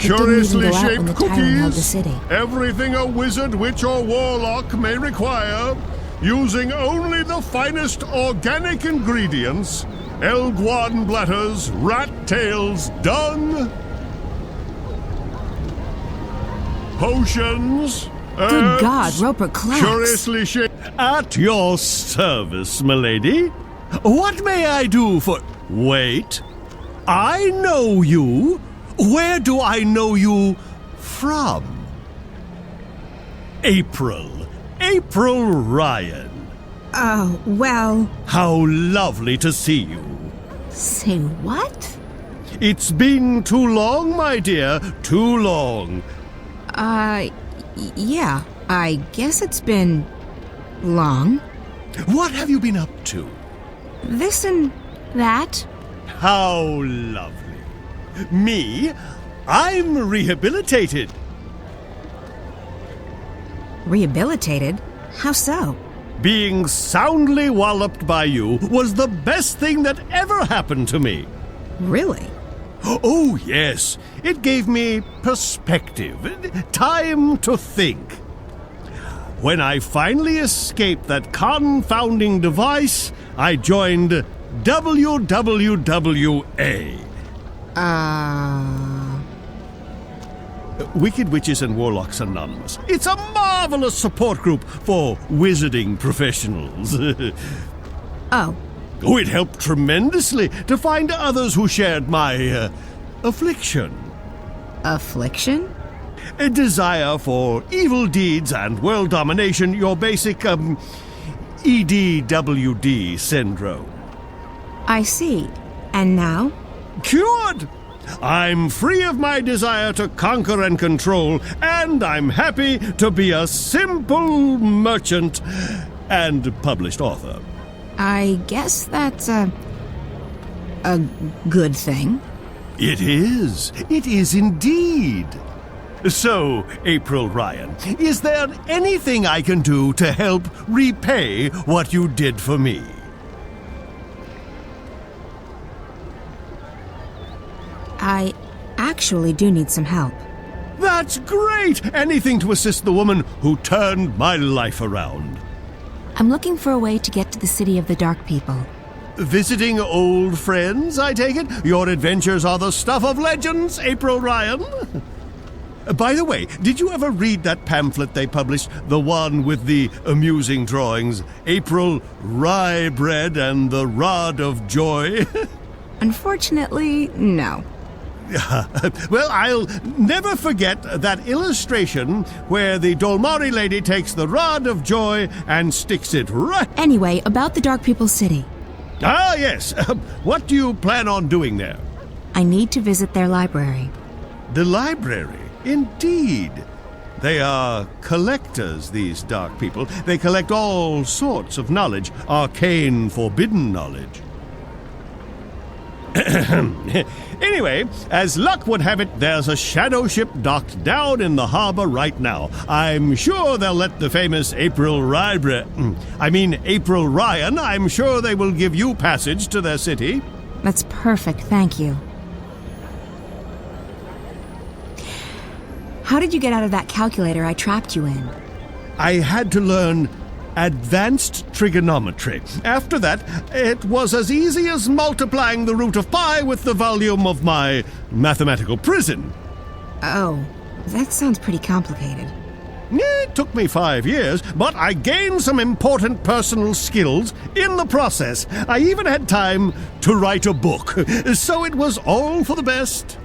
even
curiously
go out when
shaped
the tyrant held the
cookies,
city.
everything a wizard, witch, or warlock may require, using only the finest organic ingredients, Elguan bladders, rat tails, done. Potions.
Good God, Roper Clacks.
Curiously shaped. At your service, milady. What may I do for... Wait. I know you. Where do I know you from? April Ryan.
Oh, well...
How lovely to see you.
Say what?
It's been too long, my dear. Too long.
Yeah. I guess it's been... long.
What have you been up to?
This and that.
How lovely. Me? I'm rehabilitated.
Rehabilitated? How so?
Being soundly walloped by you was the best thing that ever happened to me.
Really?
Oh, yes. It gave me perspective, time to think. When I finally escaped that confounding device, I joined WWWA. Wicked Witches and Warlocks Anonymous. It's a marvelous support group for wizarding professionals.
Oh.
Oh, it helped tremendously to find others who shared my affliction.
Affliction?
A desire for evil deeds and world domination, your basic, EDWD syndrome.
I see. And now?
Cured! I'm free of my desire to conquer and control, and I'm happy to be a simple merchant and published author.
I guess that's a good thing.
It is. It is indeed. So, April Ryan, is there anything I can do to help repay what you did for me?
I actually do need some help.
That's great! Anything to assist the woman who turned my life around.
I'm looking for a way to get to the city of the Dark People.
Visiting old friends, I take it? Your adventures are the stuff of legends, April Ryan. By the way, did you ever read that pamphlet they published? The one with the amusing drawings? April Rye Bread and the Rod of Joy?
Unfortunately, no.
Well, I'll never forget that illustration where the Dolmari lady takes the Rod of Joy and sticks it right...
Anyway, about the Dark People City.
Ah, yes. What do you plan on doing there?
I need to visit their library.
The library? Indeed. They are collectors, these Dark People. They collect all sorts of knowledge, arcane, forbidden knowledge. Anyway, as luck would have it, there's a shadow ship docked down in the harbor right now. I'm sure they'll let the famous April Ryan, I'm sure they will give you passage to their city.
That's perfect, thank you. How did you get out of that calculator I trapped you in?
I had to learn advanced trigonometry. After that, it was as easy as multiplying the root of pi with the volume of my mathematical prison.
Oh, that sounds pretty complicated.
It took me 5 years, but I gained some important personal skills in the process. I even had time to write a book, so it was all for the best.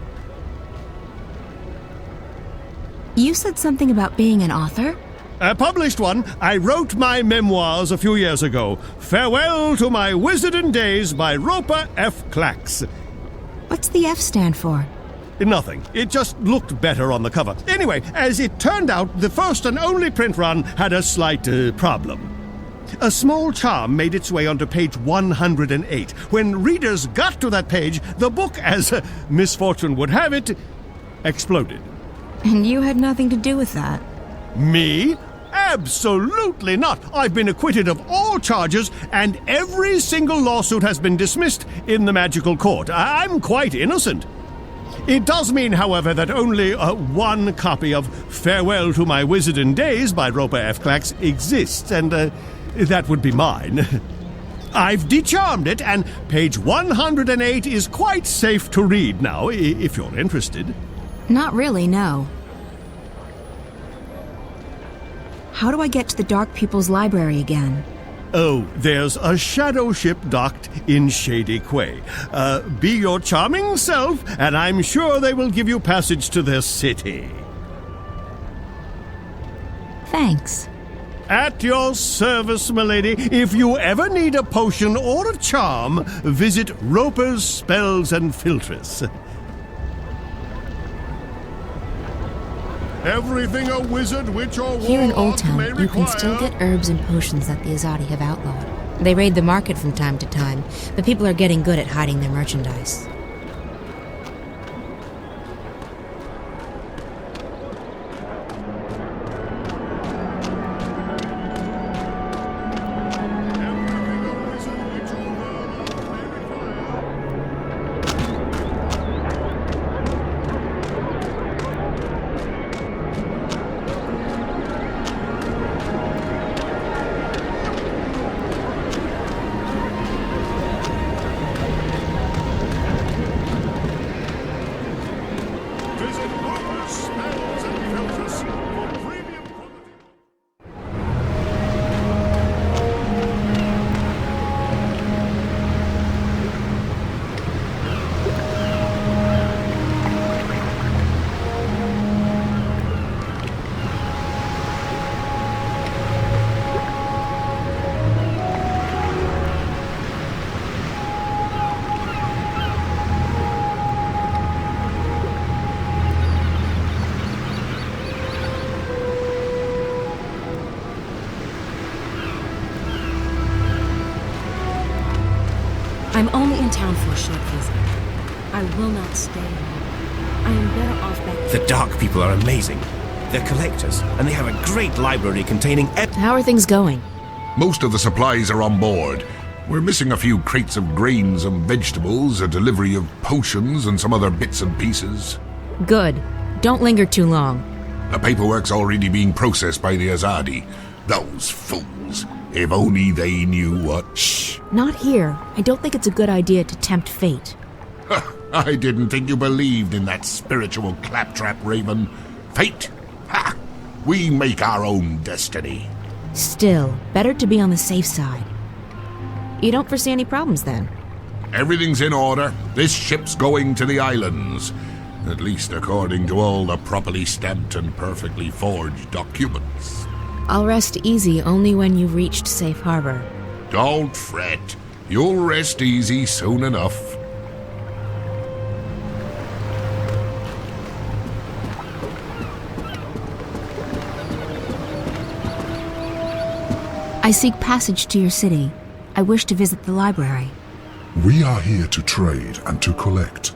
You said something about being an author?
I published one. I wrote my memoirs a few years ago. Farewell to My Wizarding Days by Roper F. Clax.
What's the F stand for?
Nothing. It just looked better on the cover. Anyway, as it turned out, the first and only print run had a slight problem. A small charm made its way onto page 108. When readers got to that page, the book, as misfortune would have it, exploded.
And you had nothing to do with that.
Me? Absolutely not. I've been acquitted of all charges, and every single lawsuit has been dismissed in the magical court. I'm quite innocent. It does mean, however, that only one copy of Farewell to My Wizarding Days by Roper F. Clax exists, and that would be mine. I've decharmed it, and page 108 is quite safe to read now, if you're interested.
Not really, no. How do I get to the Dark People's library again?
Oh, there's a shadow ship docked in Shady Quay. Be your charming self, and I'm sure they will give you passage to their city.
Thanks.
At your service, milady. If you ever need a potion or a charm, visit Roper's Spells and Filtress. Everything a wizard, witch, or
Here in Old
warlock
Town,
may
you can
require.
still get herbs and potions that the Azadi have outlawed. They raid the market from time to time, but people are getting good at hiding their merchandise.
Visit Roper's Spells and Filtress for premium quality.
I'm only in town for a short visit. I will not stay long. I am better off back.
The Dark People are amazing. They're collectors, and they have a great library containing...
How are things going?
Most of the supplies are on board. We're missing a few crates of grains and vegetables, a delivery of potions, and some other bits and pieces.
Good. Don't linger too long.
The paperwork's already being processed by the Azadi. Those fools. If only they knew what...
Shh, not here. I don't think it's a good idea to tempt fate.
I didn't think you believed in that spiritual claptrap, Raven. Fate? Ha! We make our own destiny.
Still, better to be on the safe side. You don't foresee any problems then?
Everything's in order. This ship's going to the islands. At least according to all the properly stamped and perfectly forged documents.
I'll rest easy only when you've reached safe harbor.
Don't fret. You'll rest easy soon enough.
I seek passage to your city. I wish to visit the library.
We are here to trade and to collect.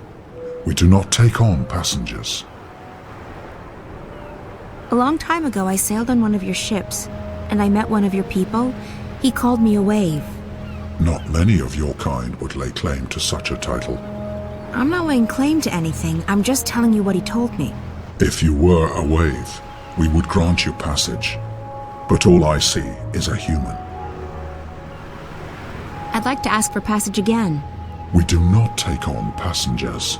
We do not take on passengers.
A long time ago, I sailed on one of your ships, and I met one of your people. He called me a wave.
Not many of your kind would lay claim to such a title.
I'm not laying claim to anything. I'm just telling you what he told me.
If you were a wave, we would grant you passage. But all I see is a human.
I'd like to ask for passage again.
We do not take on passengers.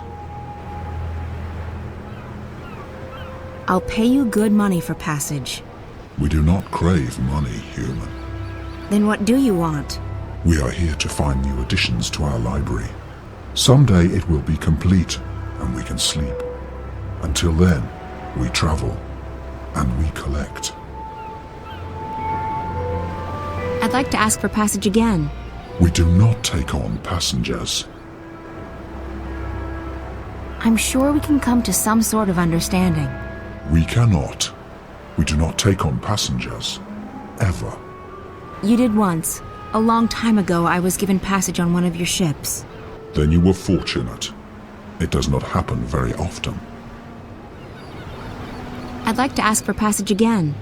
I'll pay you good money for passage.
We do not crave money, human.
Then what do you want?
We are here to find new additions to our library. Someday it will be complete, and we can sleep. Until then, we travel, and we collect.
I'd like to ask for passage again.
We do not take on passengers.
I'm sure we can come to some sort of understanding.
We cannot. We do not take on passengers. Ever.
You did once. A long time ago, I was given passage on one of your ships.
Then you were fortunate. It does not happen very often.
I'd like to ask for passage again.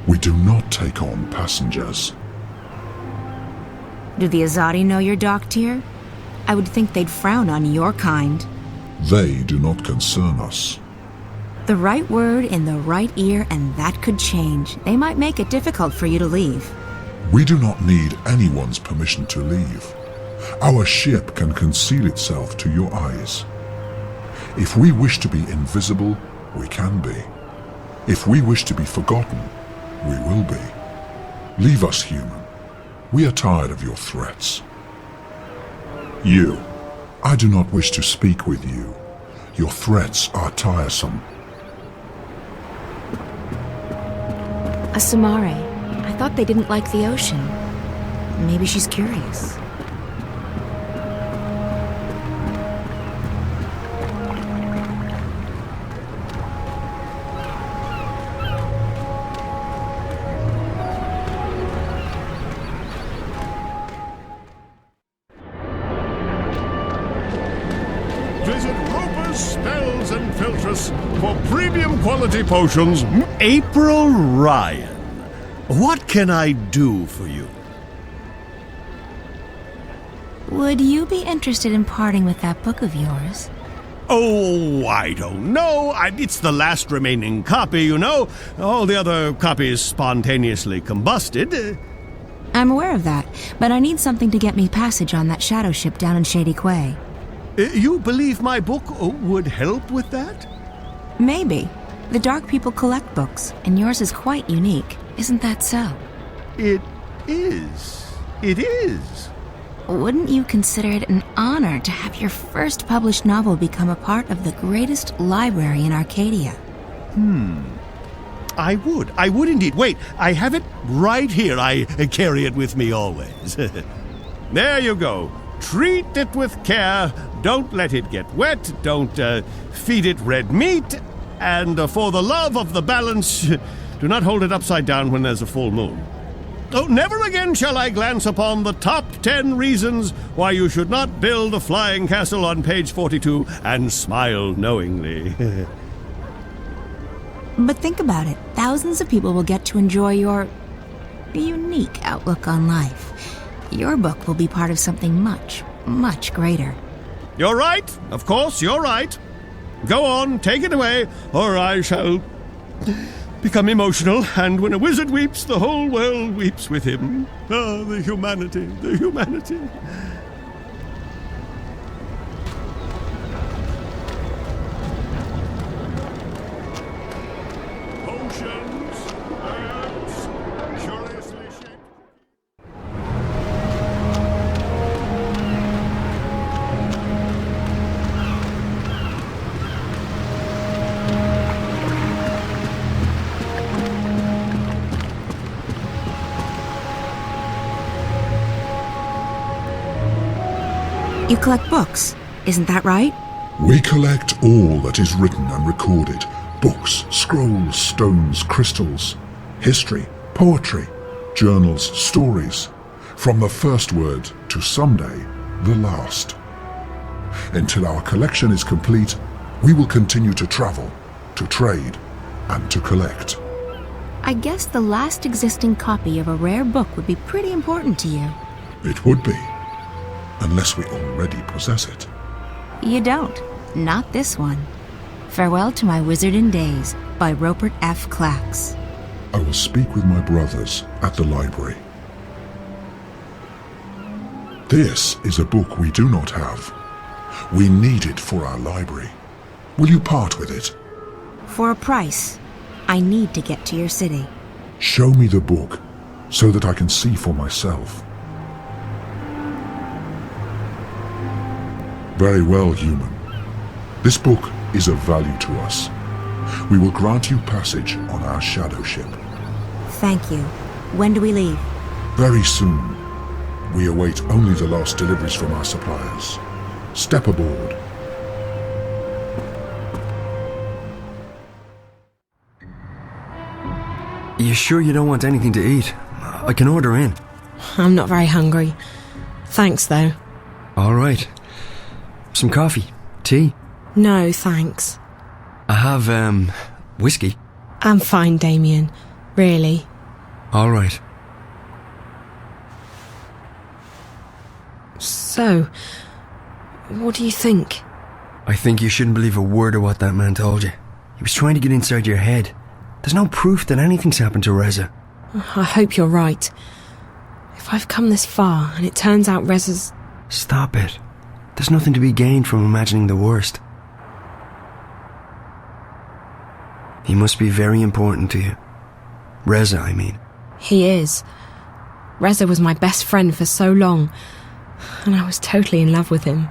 We do not take on passengers.
Do the Azadi know you're docked here? I would think they'd frown on your kind.
They do not concern us.
The right word in the right ear, and that could change. They might make it difficult for you to leave.
We do not need anyone's permission to leave. Our ship can conceal itself to your eyes. If we wish to be invisible, we can be. If we wish to be forgotten, we will be. Leave us, human. We are tired of your threats. You. I do not wish to speak with you. Your threats are tiresome.
A Samare. I thought they didn't like the ocean. Maybe she's curious.
Visit Roper's Spells and Filtress for premium quality potions.
April Ryan, what can I do for you?
Would you be interested in parting with that book of yours?
Oh, I don't know. It's the last remaining copy, you know. All the other copies spontaneously combusted.
I'm aware of that, but I need something to get me passage on that shadow ship down in Shady Quay.
You believe my book would help with that?
Maybe. The Dark People collect books, and yours is quite unique. Isn't that so?
It is. It is.
Wouldn't you consider it an honor to have your first published novel become a part of the greatest library in Arcadia?
I would. I would indeed. Wait, I have it right here. I carry it with me always. There you go. Treat it with care. Don't let it get wet. Don't feed it red meat. And for the love of the balance, do not hold it upside down when there's a full moon. Oh, never again shall I glance upon the top 10 reasons why you should not build a flying castle on page 42 and smile knowingly.
But think about it. Thousands of people will get to enjoy your unique outlook on life. Your book will be part of something much, much greater.
You're right. Of course, you're right. Go on, take it away, or I shall become emotional, and when a wizard weeps, the whole world weeps with him. Ah, the humanity, the humanity.
Potions, herbs, curiously shaped.
You collect books, isn't that right?
We collect all that is written and recorded. Books, scrolls, stones, crystals, history, poetry, journals, stories. From the first word to someday, the last. Until our collection is complete, we will continue to travel, to trade, and to collect.
I guess the last existing copy of a rare book would be pretty important to you.
It would be. Unless we already possess it.
You don't. Not this one. Farewell to My Wizardin Days by Rupert F. Clacks.
I will speak with my brothers at the library. This is a book we do not have. We need it for our library. Will you part with it?
For a price. I need to get to your city.
Show me the book so that I can see for myself. Very well, human. This book is of value to us. We will grant you passage on our shadow ship.
Thank you. When do we leave?
Very soon. We await only the last deliveries from our suppliers. Step aboard.
You sure you don't want anything to eat? I can order in.
I'm not very hungry. Thanks, though.
All right. Some coffee? Tea?
No, thanks.
I have, whiskey.
I'm fine, Damien. Really.
All right.
So, what do you think?
I think you shouldn't believe a word of what that man told you. He was trying to get inside your head. There's no proof that anything's happened to Reza.
I hope you're right. If I've come this far and it turns out Reza's...
Stop it. There's nothing to be gained from imagining the worst. He must be very important to you. Reza, I mean.
He is. Reza was my best friend for so long, and I was totally in love with him.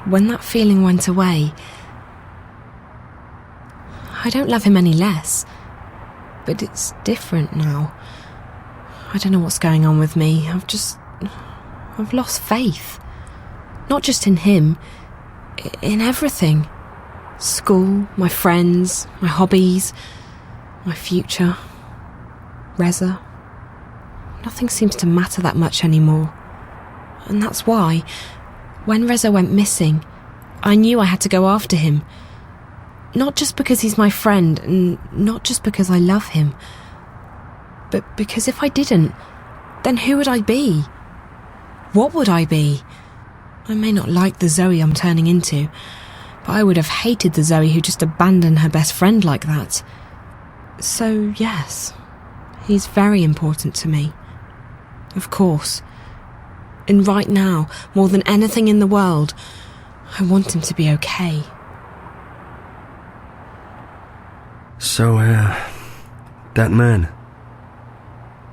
When that feeling went away, I don't love him any less, but it's different now. I don't know what's going on with me. I've lost faith. Not just in him, in everything. School, my friends, my hobbies, my future, Reza. Nothing seems to matter that much anymore. And that's why, when Reza went missing, I knew I had to go after him. Not just because he's my friend, and not just because I love him, but because if I didn't, then who would I be? What would I be? I may not like the Zoe I'm turning into, but I would have hated the Zoe who just abandoned her best friend like that. So, yes, he's very important to me. Of course. And right now, more than anything in the world, I want him to be okay.
So, that man.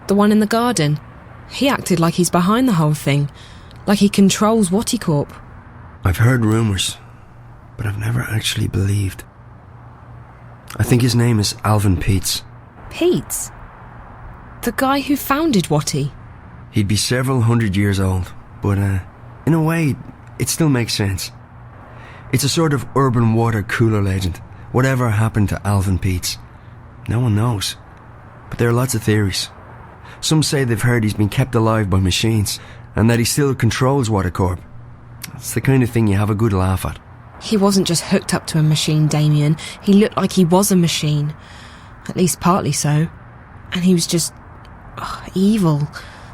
The one in the garden. He acted like he's behind the whole thing. Like he controls Watticorp.
I've heard rumours, but I've never actually believed. I think his name is Alvin Peets.
Peets? The guy who founded Watty?
He'd be several hundred years old, but in a way, it still makes sense. It's a sort of urban water cooler legend. Whatever happened to Alvin Peets? No one knows. But there are lots of theories. Some say they've heard he's been kept alive by machines, and that he still controls Watticorp. It's the kind of thing you have a good laugh at.
He wasn't just hooked up to a machine, Damien. He looked like he was a machine. At least partly so. And he was just evil,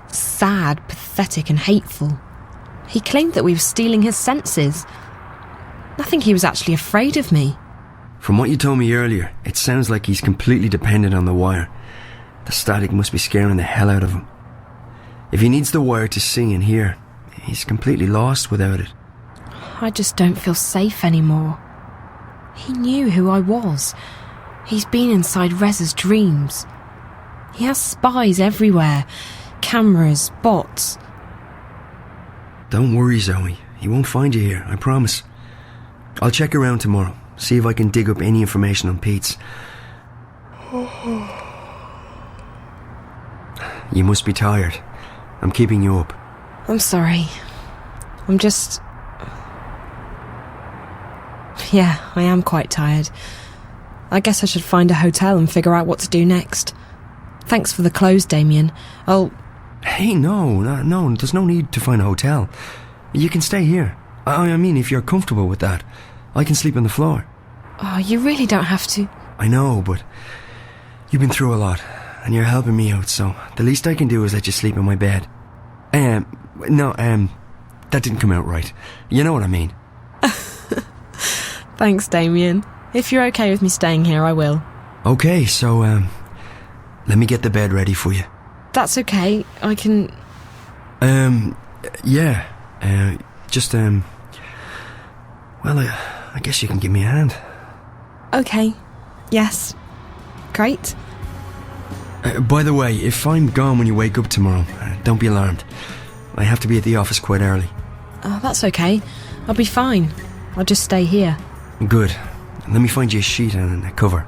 sad, pathetic and hateful. He claimed that we were stealing his senses. I think he was actually afraid of me.
From what you told me earlier, it sounds like he's completely dependent on the wire. The static must be scaring the hell out of him. If he needs the wire to see and hear, he's completely lost without it.
I just don't feel safe anymore. He knew who I was. He's been inside Reza's dreams. He has spies everywhere. Cameras, bots.
Don't worry, Zoe. He won't find you here, I promise. I'll check around tomorrow, see if I can dig up any information on Peets. You must be tired. I'm keeping you up.
I'm sorry. I'm just... Yeah, I am quite tired. I guess I should find a hotel and figure out what to do next. Thanks for the clothes, Damien.
Hey, no, there's no need to find a hotel. You can stay here. I mean, if you're comfortable with that. I can sleep on the floor.
Oh, you really don't have to.
I know, but you've been through a lot, and you're helping me out, so the least I can do is let you sleep in my bed. That didn't come out right. You know what I mean.
Thanks, Damien. If you're okay with me staying here, I will.
Okay, so, let me get the bed ready for you.
That's okay, I can...
Yeah. Well, I guess you can give me a hand.
Okay. Yes. Great.
By the way, if I'm gone when you wake up tomorrow, don't be alarmed. I have to be at the office quite early.
Oh, that's okay. I'll be fine. I'll just stay here.
Good. Let me find you a sheet and a cover.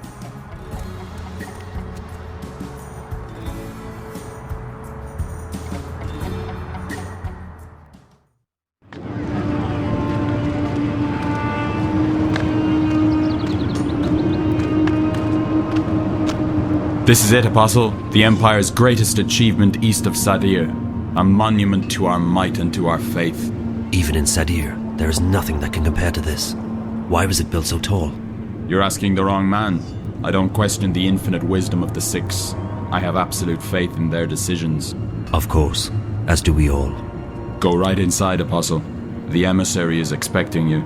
This is it, Apostle. The Empire's greatest achievement east of Sadir. A monument to our might and to our faith.
Even in Sadir, there is nothing that can compare to this. Why was it built so tall?
You're asking the wrong man. I don't question the infinite wisdom of the Six. I have absolute faith in their decisions.
Of course, as do we all.
Go right inside, Apostle. The emissary is expecting you.